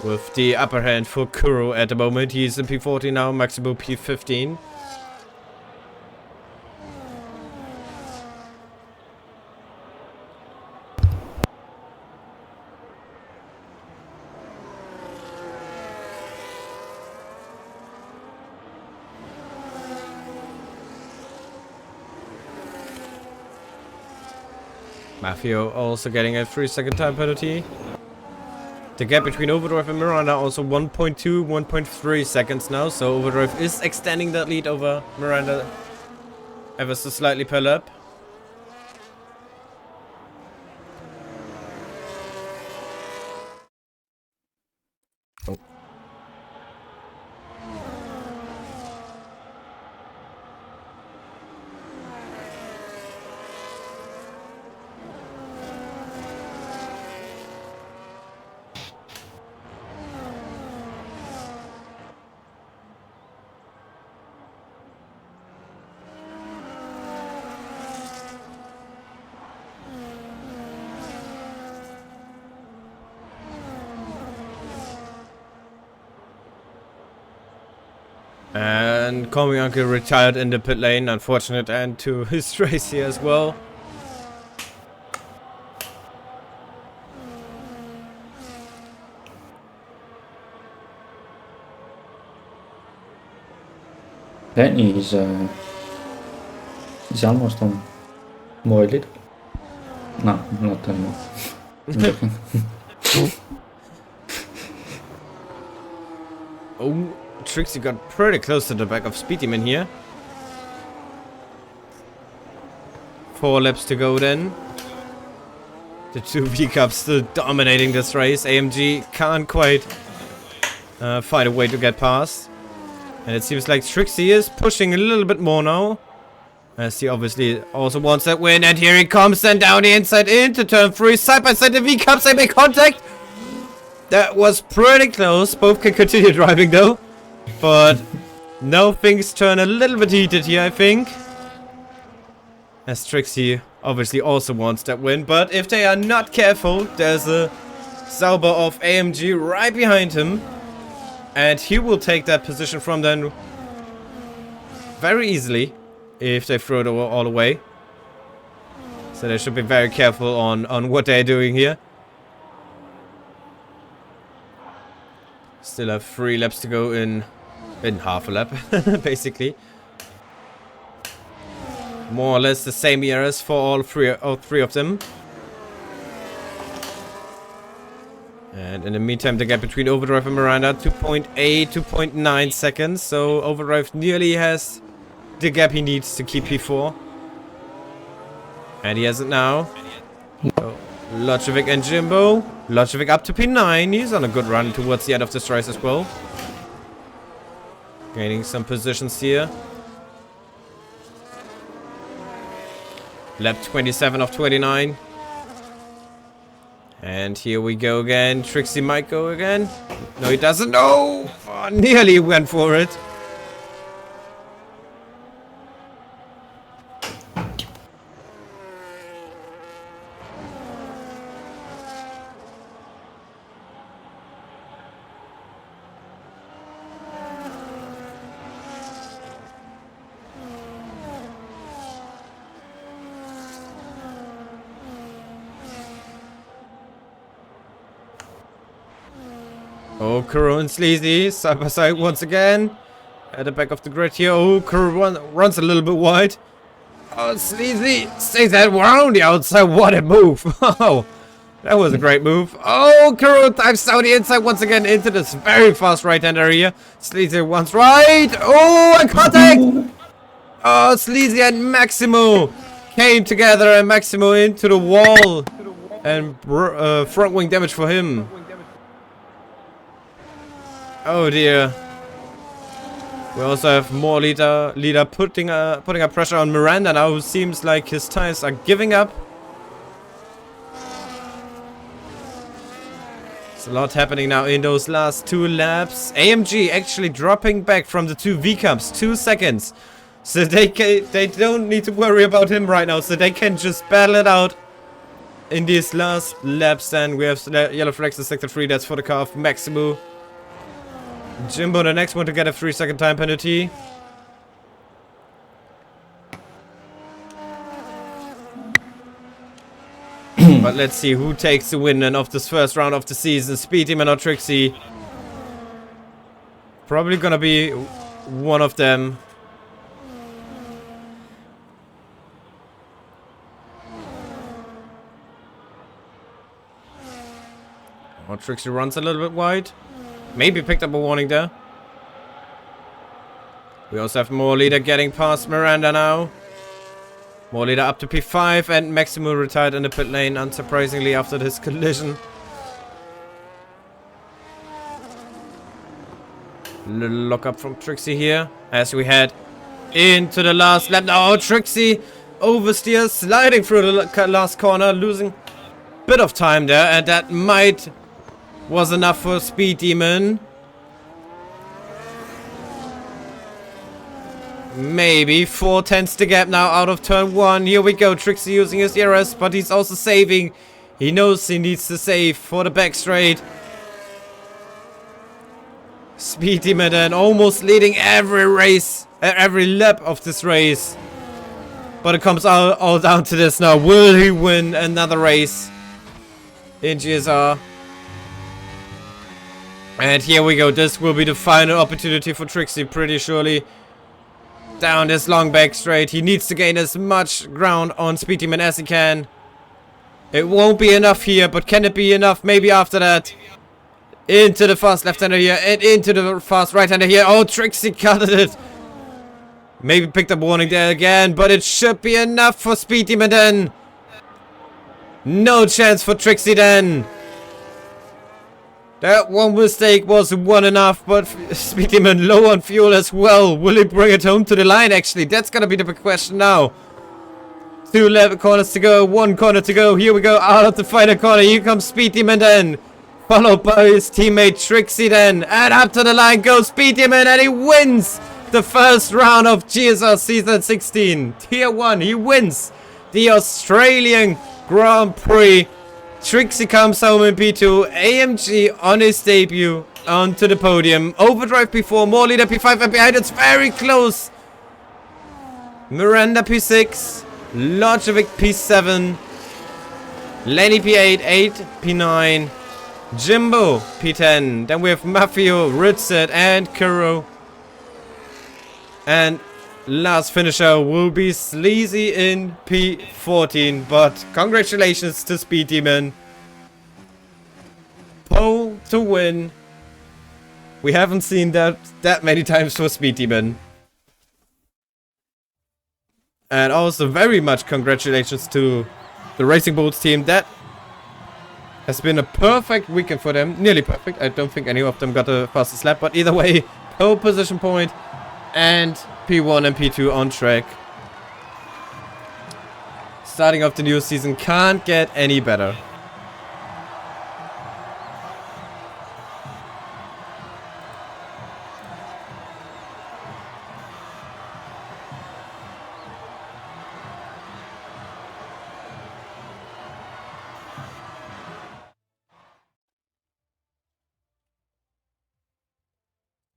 With the upper hand for Kuro at the moment. He's in P14 now, Maximu P15. Mafio also getting a 3-second time penalty. The gap between Overdrive and Miranda also 1.2, 1.3 seconds now. So Overdrive is extending that lead over Miranda ever so slightly per lap. Oh. And Coming Uncle retired in the pit lane. Unfortunate end to his race here as well. Then he's almost on more elite. No, not anymore. I'm joking. Oh, Trixie got pretty close to the back of Speed Demon here. 4 laps to go then. The 2 V-Cups still dominating this race. AMG can't quite find a way to get past. And it seems like Trixie is pushing a little bit more now. As he obviously also wants that win. And here he comes and down the inside into turn 3. Side by side the V-Cups, they make contact. That was pretty close. Both can continue driving though. But now things turn a little bit heated here, I think. As Trixie obviously also wants that win. But if they are not careful, there's a Sauber of AMG right behind him. And he will take that position from them very easily if they throw it all away. So they should be very careful on what they're doing here. Still have 3 laps to go in half a lap, basically. More or less the same ERS for all three of them. And in the meantime, the gap between Overdrive and Miranda, 2.8, 2.9 seconds. So Overdrive nearly has the gap he needs to keep P4. And he has it now. So, Lochovic and Jimbo. Lochovic up to P9. He's on a good run towards the end of this race as well. Gaining some positions here. Lap 27 of 29. And here we go again. Trixie might go again. No, he doesn't. No! Oh, nearly went for it. Oh, Kuro and Sleazy side by side once again. At the back of the grid here. Oh, Kuro runs a little bit wide. Oh, Sleazy stays that around the outside. What a move. Oh, that was a great move. Oh, Kuro dives down the inside once again into this very fast right-hand area. Sleazy once right. Oh, and contact. Oh, Sleazy and Maximo came together and Maximo into the wall. And front wing damage for him. Oh dear. We also have more leader putting up pressure on Miranda now, who seems like his tires are giving up. There's a lot happening now in those last 2 laps. AMG actually dropping back from the 2 V-Cups, 2 seconds. So they don't need to worry about him right now, so they can just battle it out in these last laps. And we have yellow flags in sector 3, that's for the car of Maximo. Jimbo, the next one to get a 3-second time penalty. But let's see who takes the win of this first round of the season. Speed Demon or Trixie. Probably gonna be one of them. Oh, Trixie runs a little bit wide. Maybe picked up a warning there. We also have more leader getting past Miranda now. More leader up to P5 and Maximo retired in the pit lane, unsurprisingly, after this collision. Little lock up from Trixie here as we head into the last lap. Now Trixie oversteers, sliding through the last corner, losing a bit of time there, and that was enough for Speed Demon. Maybe 4/10 the gap now out of turn 1. Here we go. Trixie using his ERS, but he's also saving. He knows he needs to save for the back straight. Speed Demon then almost leading every race, every lap of this race. But it comes all down to this now. Will he win another race in GSR? And here we go. This will be the final opportunity for Trixie, pretty surely. down this long back straight. He needs to gain as much ground on Speed Demon as he can. It won't be enough here, but can it be enough? Maybe after that. Into the fast left-hander here and into the fast right-hander here. Oh, Trixie cut it. Maybe picked up warning there again, but it should be enough for Speed Demon then. No chance for Trixie then. That one mistake was one enough, but Speed Demon low on fuel as well. Will he bring it home to the line actually? That's gonna be the big question now. 2 left corners to go, 1 corner to go. Here we go, out of the final corner. Here comes Speed Demon then. Followed by his teammate Trixie then. And up to the line goes Speed Demon and he wins the first round of GSR Season 16. Tier 1, he wins the Australian Grand Prix. Trixie comes home in P2. AMG on his debut onto the podium. Overdrive P4, more leader P5 and behind it's very close. Miranda P6, Lojovic P7, Lenny P8, 8 P9, Jimbo P10. Then we have Mafio, Ritzet and Kuro. And last finisher will be Sleazy in P14. But congratulations to Speed Demon. Pole to win. We haven't seen that many times for Speed Demon. And also very much congratulations to the Racing Bulls team. That has been a perfect weekend for them. Nearly perfect. I don't think any of them got the fastest lap. But either way, pole position point. And P1 and P2 on track. Starting off the new season can't get any better.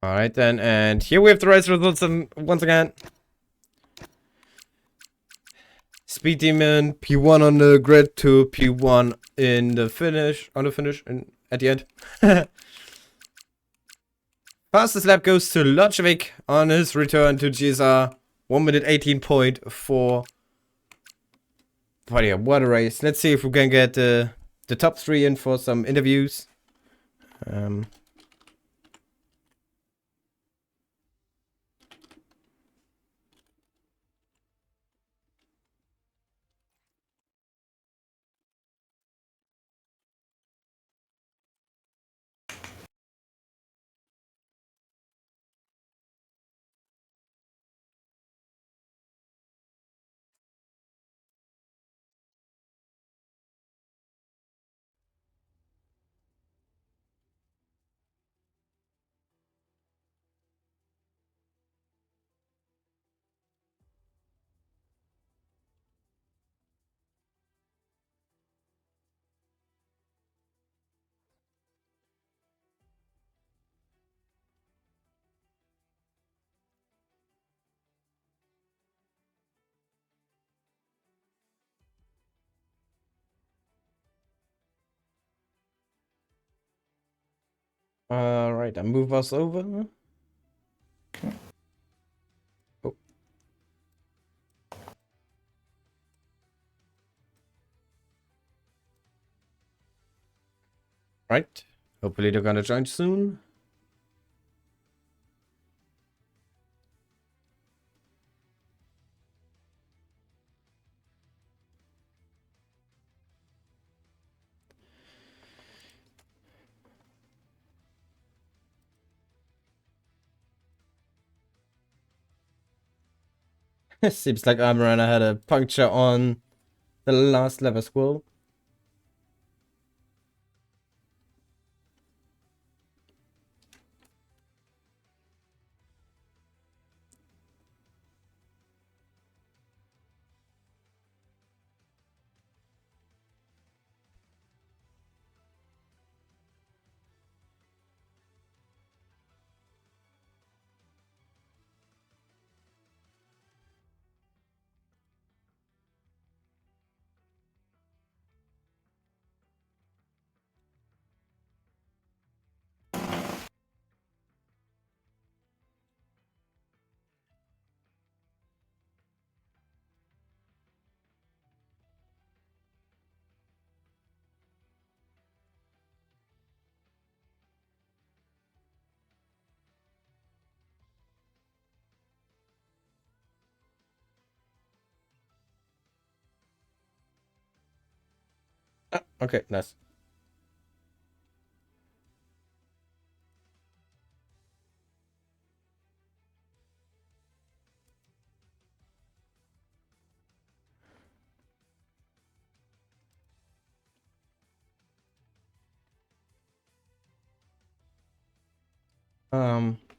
Alright then, and here we have the race results once again. Speed Demon, P1 on the grid to P1 in the finish, and at the end. Fastest lap goes to Lojovic on his return to GSR. 1 minute 18.4. But yeah, what a race. Let's see if we can get the top 3 in for some interviews. Alright, I move us over. Oh. Right. Hopefully they're gonna join soon. Seems like Amarana had a puncture on the last lap as well. Okay, nice.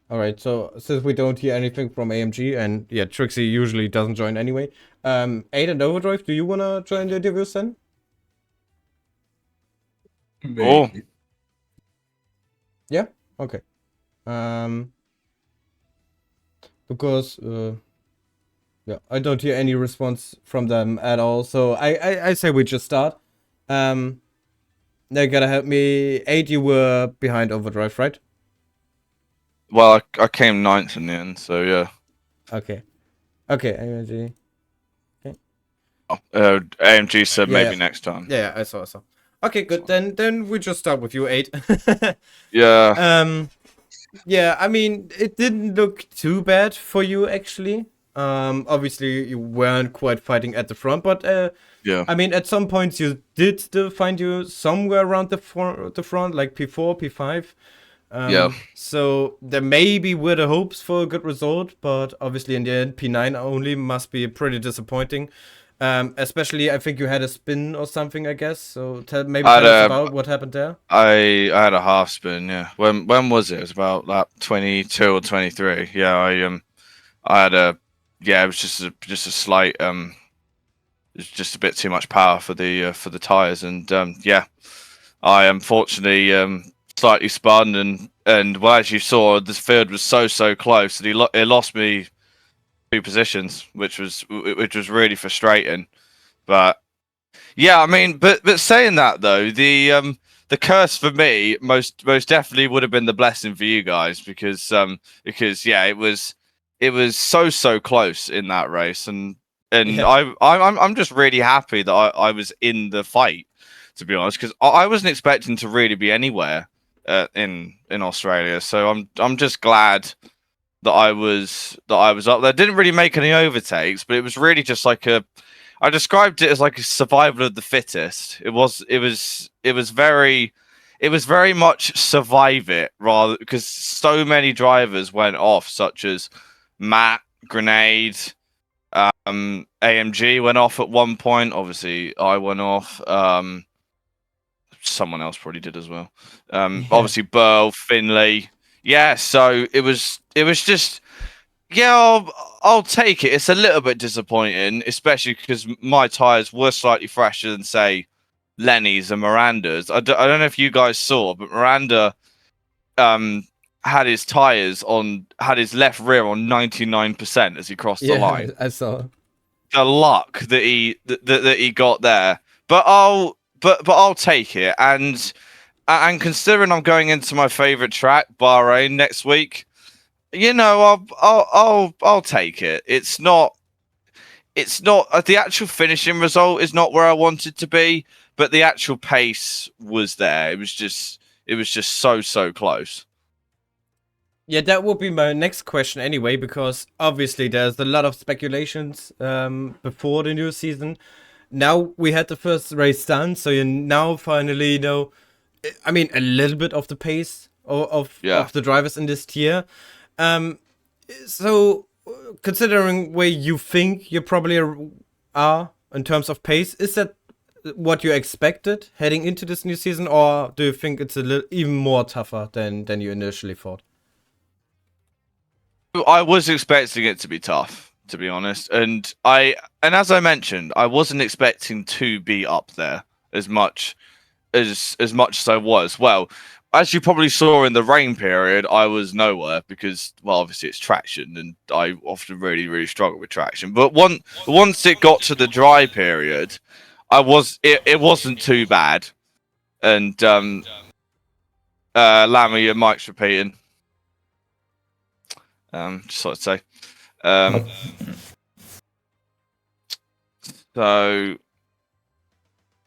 All right. So since we don't hear anything from AMG, and yeah, Trixie usually doesn't join anyway. 8 and Overdrive, do you wanna join the interviews then? Oh, Yeah. Okay. Because yeah, I don't hear any response from them at all. So I say we just start. They gotta help me. 8, you were behind Overdrive, right? well, I came 9th in the end, so yeah. Okay. Okay, AMG. AMG said Yeah, maybe next time. Yeah, I saw. Okay, good. Then we just start with you, 8. Yeah, Yeah, I mean, it didn't look too bad for you actually. Obviously you weren't quite fighting at the front, but yeah. I mean, at some points you did still find you somewhere around the front, like P4, P5. Yeah. So there maybe were the hopes for a good result, but obviously in the end, P9 only must be pretty disappointing. Especially, I think you had a spin or something, I guess. So maybe tell us about what happened there. I had a half spin, yeah. When was it? It was about like 22 or 23. Yeah, I had a yeah, it was just a slight it was just a bit too much power for the tires, and yeah, I unfortunately slightly spun, and well, as you saw, this field was so close that it lost me 2 positions, which was really frustrating. But yeah, I mean, but saying that though, the curse for me most definitely would have been the blessing for you guys, because yeah, it was so close in that race, and Yeah. I'm just really happy that I was in the fight, to be honest, because I wasn't expecting to really be anywhere in Australia, so I'm just glad that I was up there. Didn't really make any overtakes, but it was really just like I described it as like a survival of the fittest. It was very much survive it, rather, because so many drivers went off, such as Matt, Grenade, AMG went off at one point. Obviously, I went off. Someone else probably did as well. Obviously, Burl, Finley. Yeah, so it was just, yeah, I'll take it. It's a little bit disappointing, especially because my tires were slightly fresher than, say, Lenny's and Miranda's. I don't know if you guys saw, but Miranda had his left rear on 99% as he crossed the line. I saw. The luck that he got there, but I'll take it. And considering I'm going into my favorite track, Bahrain, next week, you know, I'll take it. It's not the actual finishing result is not where I wanted to be, but the actual pace was there. It was just so close. Yeah, that would be my next question anyway, because obviously there's a lot of speculations before the new season. Now we had the first race done, so you now finally know, I mean, a little bit of the pace of the drivers in this tier. So considering where you think you probably are in terms of pace, is that what you expected heading into this new season, or do you think it's a little even more tougher than you initially thought? I was expecting it to be tough, to be honest, and as I mentioned, I wasn't expecting to be up there as much as I was. Well, as you probably saw in the rain period, I was nowhere because, well, obviously it's traction, and I often really struggle with traction. But once it got to the dry period, it wasn't too bad. And Lammy, your mic's repeating. Just thought I'd say. So,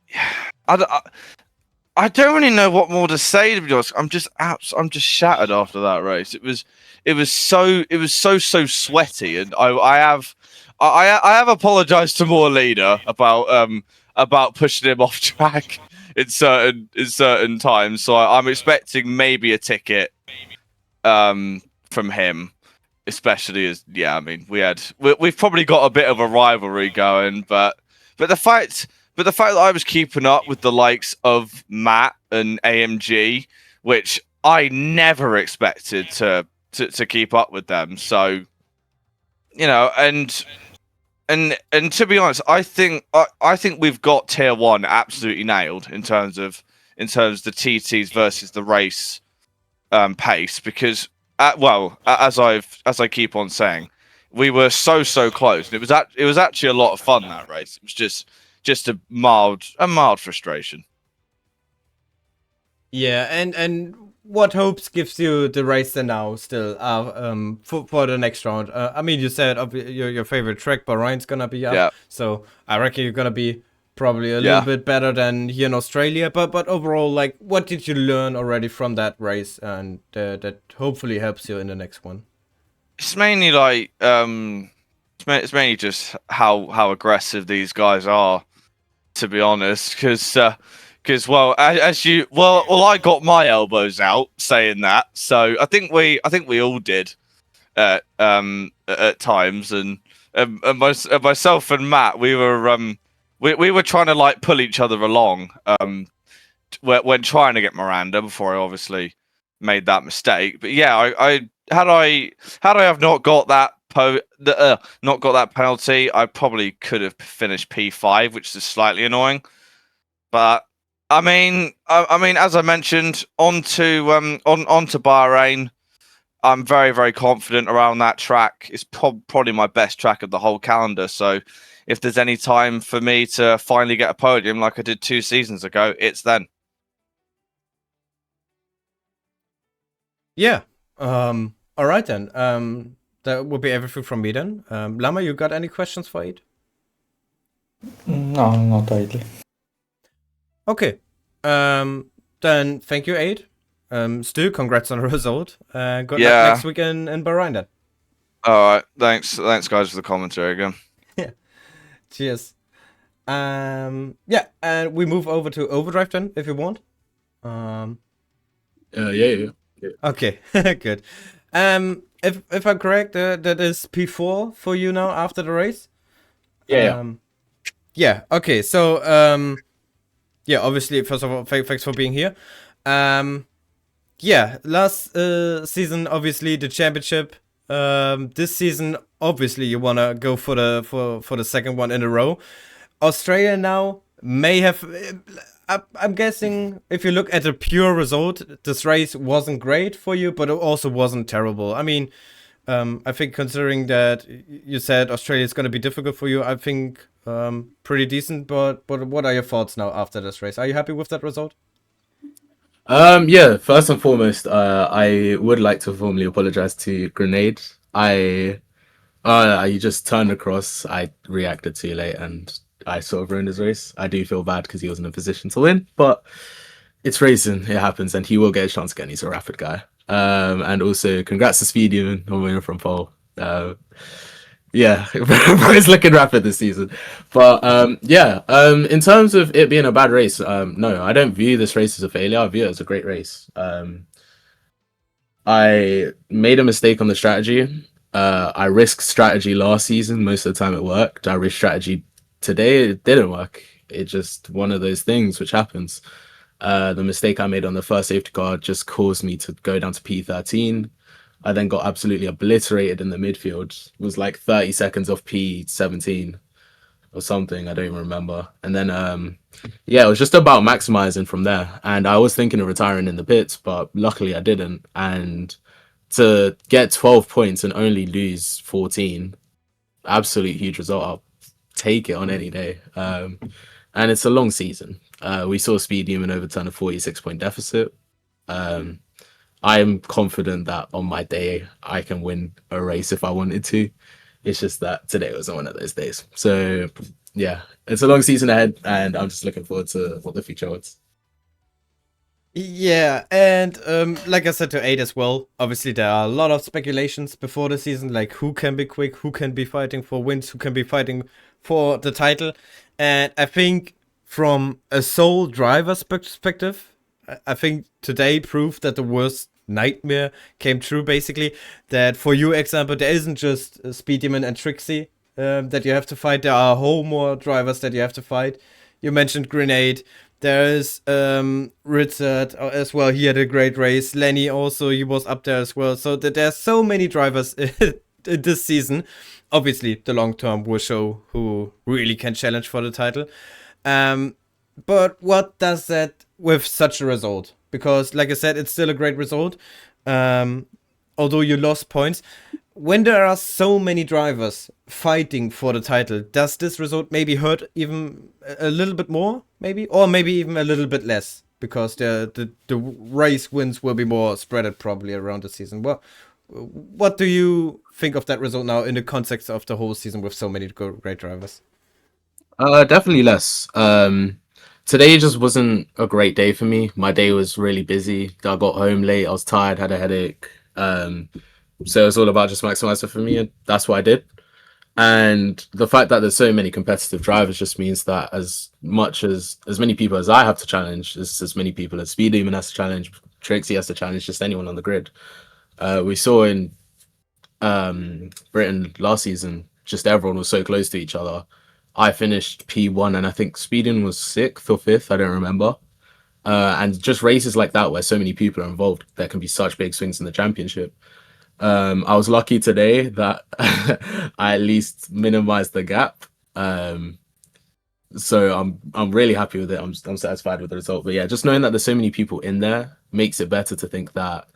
yeah, I don't really know what more to say, to be honest. I'm just shattered after that race. It was so sweaty, and I have apologized to More Leader about pushing him off track in certain times. So I'm expecting maybe a ticket from him, especially as I mean we've probably got a bit of a rivalry going, but the fact that I was keeping up with the likes of Matt and AMG, which I never expected to keep up with them. So and to be honest, I think we've got tier 1 absolutely nailed in terms of the TTs versus the race pace, because as I keep on saying, we were so close, and it was actually a lot of fun, that race. It was just a mild frustration. Yeah, and what hopes gives you the race then now still for the next round? I mean, you said your favorite track, Bahrain's gonna be up, Yeah. so I reckon you're gonna be probably a Yeah. little bit better than here in Australia. But overall, like, what did you learn already from that race, and that hopefully helps you in the next one? It's mainly like it's mainly just how aggressive these guys are, to be honest, because well, I got my elbows out saying that, so I think we all did at times, and myself and Matt, we were trying to like pull each other along when trying to get Miranda before I obviously made that mistake. But yeah, I had I have not got that not got that penalty, I probably could have finished P5, which is slightly annoying. But I mean, as I mentioned, onto Bahrain. I'm very confident around that track. It's probably my best track of the whole calendar. So if there's any time for me to finally get a podium like I did 2 seasons ago, it's then. Yeah. All right then. That would be everything from me then. Lama, you got any questions for Aid? No, not really. Okay. Then thank you, Aid. Stu, congrats on the result. Good luck next week in Bahrain then. All right. Thanks guys for the commentary again. Yeah. Cheers. Yeah, and we move over to Overdrive then, if you want. Yeah. Okay, good. If I'm correct, that is P4 for you now after the race. Yeah. Yeah. Okay. So yeah. Obviously, first of all, thanks for being here. Yeah. Last season, obviously the championship. This season, obviously, you wanna go for the second one in a row. Australia now may have. I'm guessing if you look at the pure result, this race wasn't great for you, but it also wasn't terrible. I mean, I think considering that you said Australia is going to be difficult for you, I think pretty decent. But what are your thoughts now after this race? Are you happy with that result? Yeah, first and foremost, I would like to formally apologize to Grenade. You just turned across, I reacted too late, and I sort of ruined his race. I do feel bad because he was in a position to win, but it's racing, it happens, and he will get a chance again. He's a rapid guy. And also, congrats to Speedy on winning from pole. Yeah, he's looking rapid this season. But in terms of it being a bad race, no, I don't view this race as a failure. I view it as a great race. I made a mistake on the strategy. I risked strategy last season. Most of the time it worked. I risked strategy today. It didn't work. It's just one of those things which happens. The mistake I made on the first safety car just caused me to go down to P13. I then got absolutely obliterated in the midfield. It was like 30 seconds off P17 or something. I don't even remember. And then, it was just about maximizing from there. And I was thinking of retiring in the pits, but luckily I didn't. And to get 12 points and only lose 14, absolute huge result. I'll take it on any day. And it's a long season. We saw Speed Demon overturn a 46-point deficit. I am confident that on my day I can win a race if I wanted to. It's just that today wasn't one of those days. So yeah, it's a long season ahead, and I'm just looking forward to what the future holds. Yeah, and like I said to Aid as well, obviously there are a lot of speculations before the season, like who can be quick, who can be fighting for wins, who can be fighting for the title. And I think from a sole driver's perspective, I think today proved that the worst nightmare came true, basically. That for you, example, there isn't just Speed Demon and Trixie that you have to fight. There are a whole more drivers that you have to fight. You mentioned Grenade. There is Richard as well. He had a great race. Lenny also, he was up there as well. So there's so many drivers this season. Obviously, the long term will show who really can challenge for the title. But what does that with such a result? Because, like I said, it's still a great result. Although you lost points. When there are so many drivers fighting for the title, does this result maybe hurt even a little bit more? Maybe? Or maybe even a little bit less? Because the race wins will be more spread probably around the season. What do you think of that result now in the context of the whole season with so many great drivers? Definitely less. Today just wasn't a great day for me. My day was really busy. I got home late. I was tired, had a headache. So it's all about just maximizing for me, and that's what I did. And the fact that there's so many competitive drivers just means that as many people as I have to challenge, as many people as Speed Demon has to challenge, Trixie has to challenge, just anyone on the grid. We saw in Britain last season, just everyone was so close to each other. I finished P1 and I think Speedin was 6th or 5th, I don't remember. And just races like that where so many people are involved, there can be such big swings in the championship. I was lucky today that I at least minimized the gap. So I'm really happy with it. I'm satisfied with the result. But yeah, just knowing that there's so many people in there makes it better to think that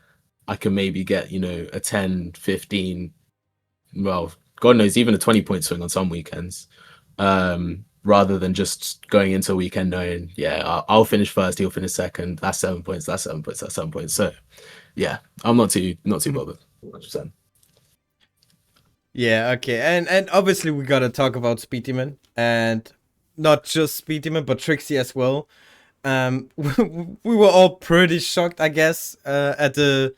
I can maybe get, a 10, 15, well, God knows, even a 20-point swing on some weekends. Rather than just going into a weekend knowing, I'll finish first, he'll finish second. That's 7 points. That's 7 points. That's 7 points. So yeah, I'm not too bothered. 100%. Yeah, okay. And obviously we gotta talk about Speed Demon, and not just Speed Demon, but Trixie as well. We were all pretty shocked, I guess, at the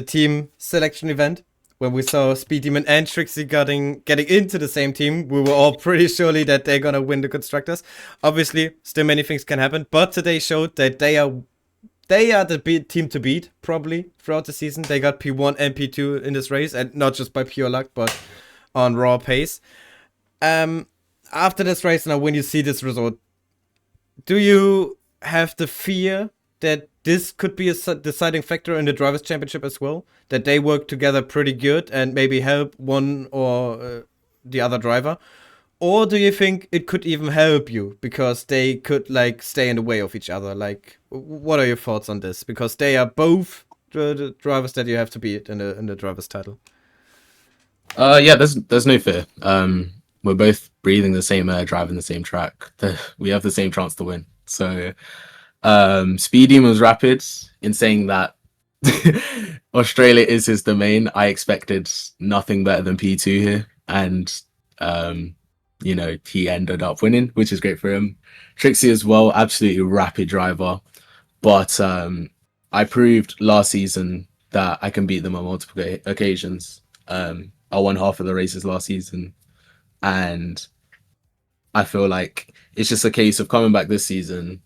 team selection event when we saw Speed Demon and Trixie getting into the same team. We were all pretty surely that they're gonna win the constructors. Obviously, still many things can happen, but today showed that they are the team to beat, probably, throughout the season. They got P1 and P2 in this race, and not just by pure luck, but on raw pace. After this race now, when you see this result, do you have the fear that this could be a deciding factor in the Drivers' Championship as well? That they work together pretty good and maybe help one or the other driver? Or do you think it could even help you because they could stay in the way of each other? What are your thoughts on this? Because they are both the drivers that you have to beat in the drivers' title. Yeah, there's no fear. We're both breathing the same air, driving the same track. We have the same chance to win. So Speed Demon was rapid in saying that Australia is his domain. I expected nothing better than P2 here, and he ended up winning, which is great for him. Trixie as well, absolutely rapid driver. But I proved last season that I can beat them on multiple occasions. I won half of the races last season, and I feel like it's just a case of coming back this season,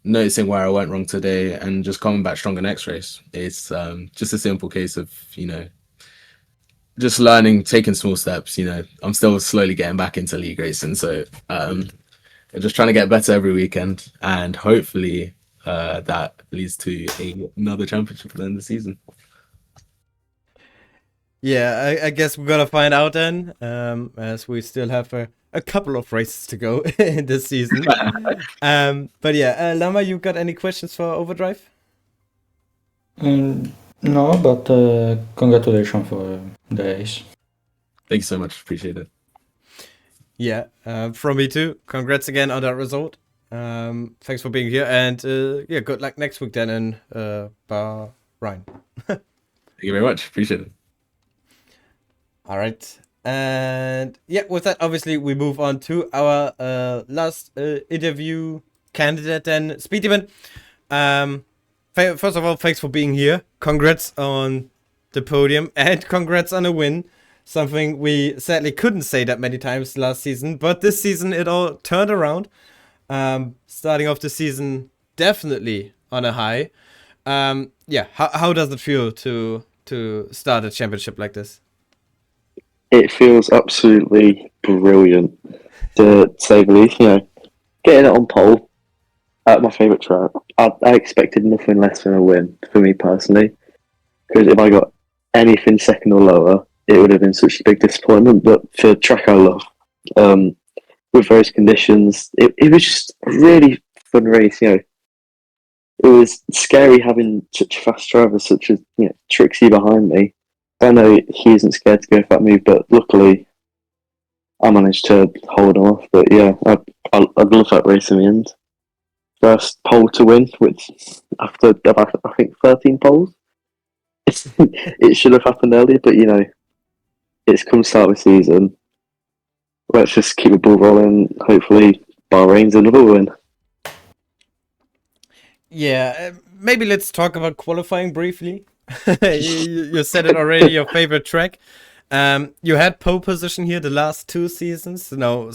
noticing where I went wrong today, and just coming back stronger next race. It's just a simple case of, just learning, taking small steps. I'm still slowly getting back into league racing, so just trying to get better every weekend, and hopefully that leads to another championship at the end of the season. Yeah, I guess we're gonna find out then, as we still have a couple of races to go in this season. But yeah, Lama, you got any questions for Overdrive? No, but congratulations for the race. Thank you so much. Appreciate it. Yeah, from me too. Congrats again on that result. Thanks for being here, and good luck next week then in Bahrain. Thank you very much. Appreciate it. All right. And yeah, with that, obviously, we move on to our last interview candidate then, Speed Demon. First of all, thanks for being here. Congrats on the podium and congrats on a win. Something we sadly couldn't say that many times last season, but this season it all turned around. Starting off the season definitely on a high. Yeah, how does it feel to start a championship like this? It feels absolutely brilliant, to say the least. Getting it on pole at my favourite track, I expected nothing less than a win for me personally. Because if I got anything second or lower, it would have been such a big disappointment. But for a track I love, um, with those conditions, it was just a really fun race. It was scary having such fast drivers such as Trixie behind me. I know he isn't scared to go for that move, but luckily I managed to hold him off. But yeah, I love that race in the end. First pole to win, which after about I think 13 poles, it should have happened earlier. But it's come start of the season. Let's just keep the ball rolling. Hopefully, Bahrain's another win. Yeah, maybe let's talk about qualifying briefly. You said it already, your favorite track. You had pole position here the last 2 seasons.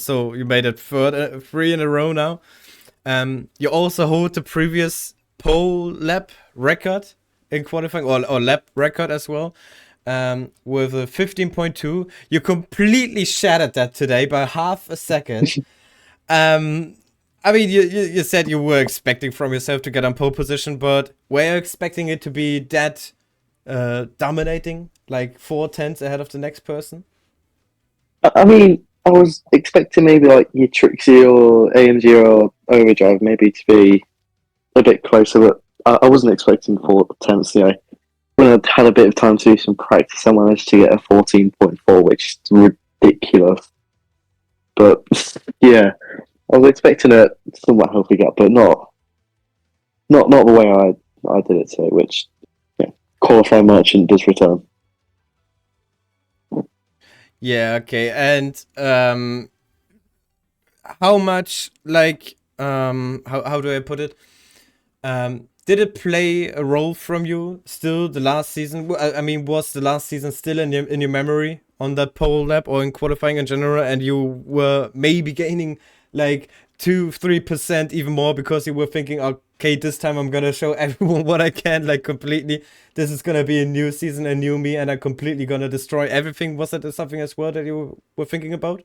So you made it 3 in a row now. You also hold the previous pole lap record in qualifying, or lap record as well, with a 15.2. You completely shattered that today by half a second. I mean, you said you were expecting from yourself to get on pole position, but were you expecting it to be that dominating, like 4 tenths ahead of the next person? I mean, I was expecting maybe like your Trixie or AMG or Overdrive maybe to be a bit closer, but I wasn't expecting 4 tenths. When I had a bit of time to do some practice, I managed to get a 14.4, which is ridiculous. But yeah, I was expecting a somewhat healthy gap, but not the way I did it today, which qualifying merchant does return. Yeah, okay. And how much, like, how do I put it? Did it play a role from you still the last season? I mean, was the last season still in your memory on that pole lap or in qualifying in general, and you were maybe gaining like 2-3% even more because you were thinking, okay, this time I'm gonna show everyone what I can, like completely. This is gonna be a new season, a new me, and I'm completely gonna destroy everything. Was it something as well that you were thinking about?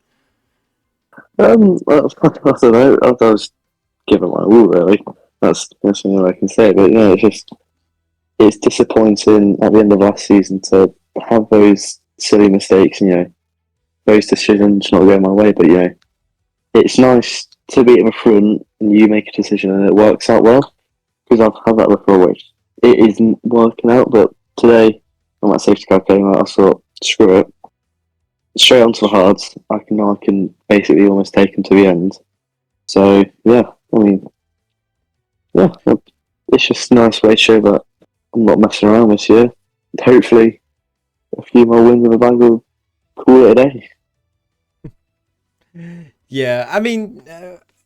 Well, I don't know. I was giving my all really. That's the only way I can say. But it's disappointing at the end of last season to have those silly mistakes. Those decisions not going my way. But it's nice to be at the front and you make a decision and it works out well. Because I've had that before, which it isn't working out. But today, when that safety car came out, I thought, screw it, straight onto the hards. I can basically almost take them to the end. So yeah, I mean, yeah, it's just a nice way to show that I'm not messing around this year. Hopefully, a few more wins in the bag will call it a day. Yeah, I mean,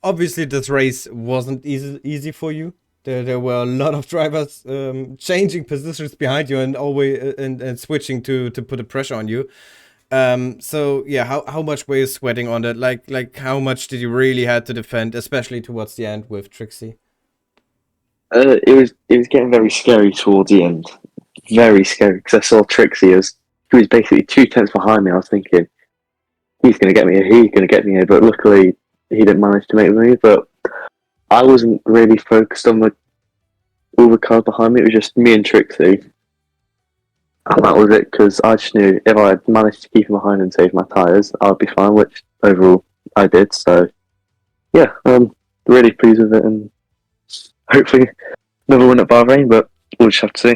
obviously this race wasn't easy for you. There were a lot of drivers changing positions behind you and always and switching to put the pressure on you. So yeah, how much were you sweating on that? Like how much did you really had to defend, especially towards the end with Trixie? It was getting very scary towards the end. Very scary because I saw Trixie he was basically 2 tenths behind me. I was thinking he's going to get me here, he's going to get me here, but luckily he didn't manage to make the move. But I wasn't really focused on all the cars behind me. It was just me and Trixie, and that was it. Because I just knew if I had managed to keep him behind and save my tyres, I'd be fine. Which overall I did. So yeah, I'm really pleased with it, and hopefully another win at Bahrain. But we'll just have to see.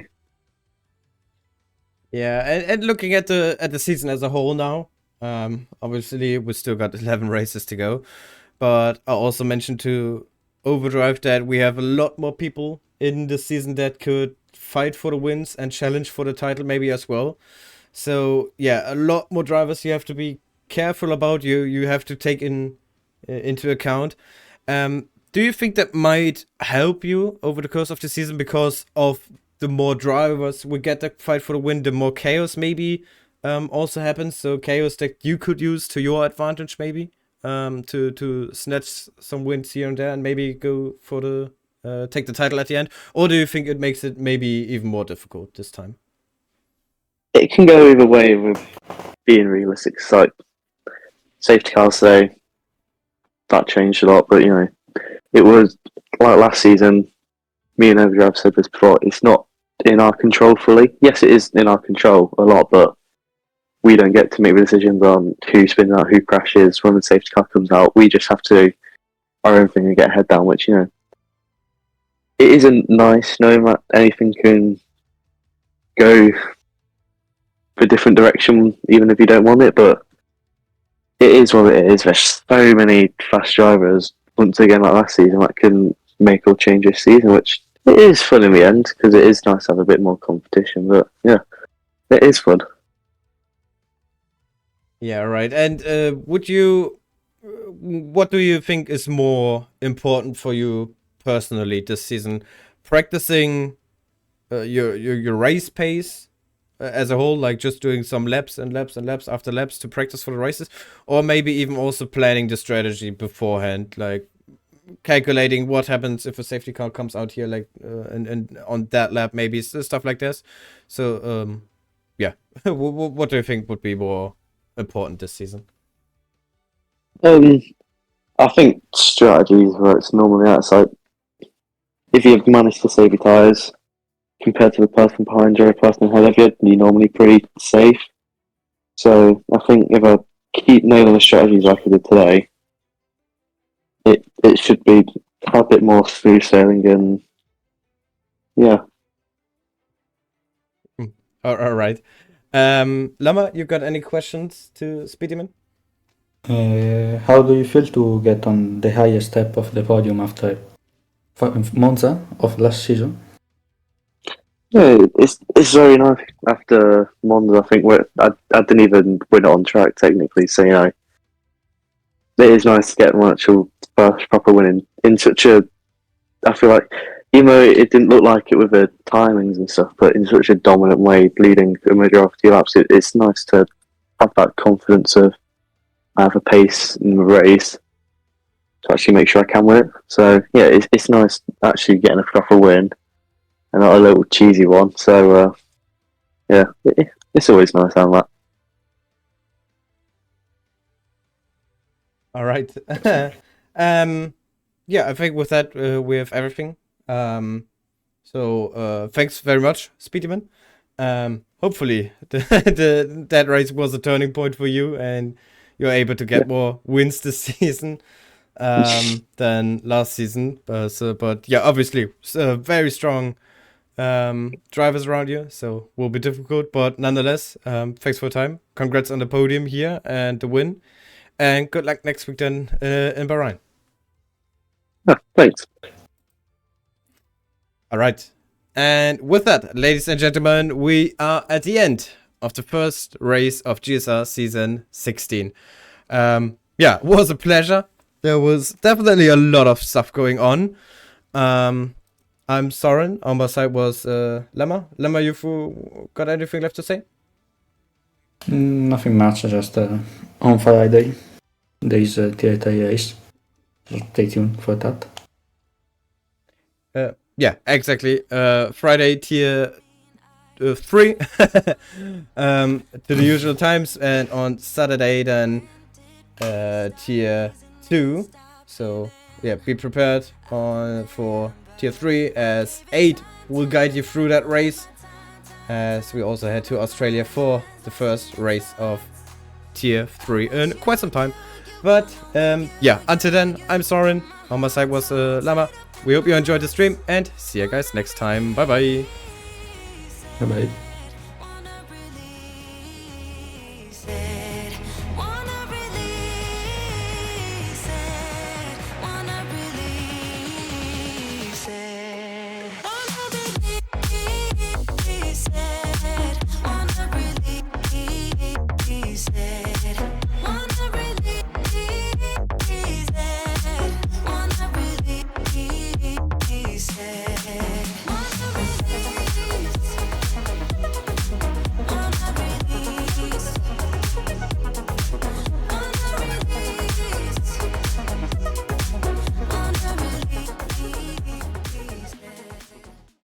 Yeah, and looking at the season as a whole now, obviously we still got 11 races to go, but I also mentioned to Overdrive that we have a lot more people in the season that could fight for the wins and challenge for the title maybe as well. So yeah, a lot more drivers you have to be careful about. You have to take into account. Do you think that might help you over the course of the season because of the more drivers we get that fight for the win, the more chaos maybe also happens. So chaos that you could use to your advantage maybe? to snatch some wins here and there and maybe go for the take the title at the end? Or do you think it makes it maybe even more difficult this time? It can go either way with being realistic. It's like safety cars say that changed a lot, but it was like last season. Me and Overdrive said this before. It's not in our control fully. Yes, it is in our control a lot, but we don't get to make the decisions on who spins out, who crashes when the safety car comes out. We just have to do our own thing and get head down, which it isn't nice knowing that anything can go a different direction even if you don't want it, but it is what it is. There's so many fast drivers, once again like last season, that can make or change this season, which it is fun in the end because it is nice to have a bit more competition, but yeah, it is fun. Yeah, right. And what do you think is more important for you personally this season? Practicing your race pace as a whole, like just doing some laps and laps and laps after laps to practice for the races, or maybe even also planning the strategy beforehand, like calculating what happens if a safety car comes out here, like and on that lap, maybe stuff like this. So yeah, what do you think would be more important this season? I think strategies where it's normally outside. If you've managed to save your tyres compared to the person behind you or the person ahead of you, you're normally pretty safe. So I think if I keep nailing the strategies like I did today, it should be a bit more smooth sailing and yeah. All right. Lama, you got any questions to Speedyman? How do you feel to get on the highest step of the podium after Monza of last season? Yeah, it's very nice after Monza. I think I didn't even win it on track technically, so it is nice to get an actual first proper win in such a. I feel like even though it didn't look like it with the timings and stuff, but in such a dominant way, leading the majority of laps, it's nice to have that confidence of I have a pace in the race to actually make sure I can win it. So yeah, it's nice actually getting a proper win and not a little cheesy one. So yeah, it's always nice having that. All right. Yeah, I think with that we have everything. So thanks very much, Speedyman. Hopefully that race was a turning point for you and you're able to get more wins this season than last season. But yeah, obviously very strong drivers around you, so will be difficult. But nonetheless, thanks for your time. Congrats on the podium here and the win. And good luck next week then in Bahrain. Thanks. All right. And with that, ladies and gentlemen, we are at the end of the first race of GSR season 16. Yeah, it was a pleasure. There was definitely a lot of stuff going on. I'm Soren. On my side was Lemma. Lemma, you got anything left to say? Nothing much, just on Friday there is a Tier 3 race. So stay tuned for that. Yeah, exactly. Friday tier 3 to the usual times, and on Saturday then tier 2. So yeah, be prepared for tier 3 as 8 will guide you through that race, as we also head to Australia for the first race of tier 3 in quite some time. But yeah, until then, I'm Soren. On my side was Lama. We hope you enjoyed the stream and see you guys next time. Bye bye. Bye bye.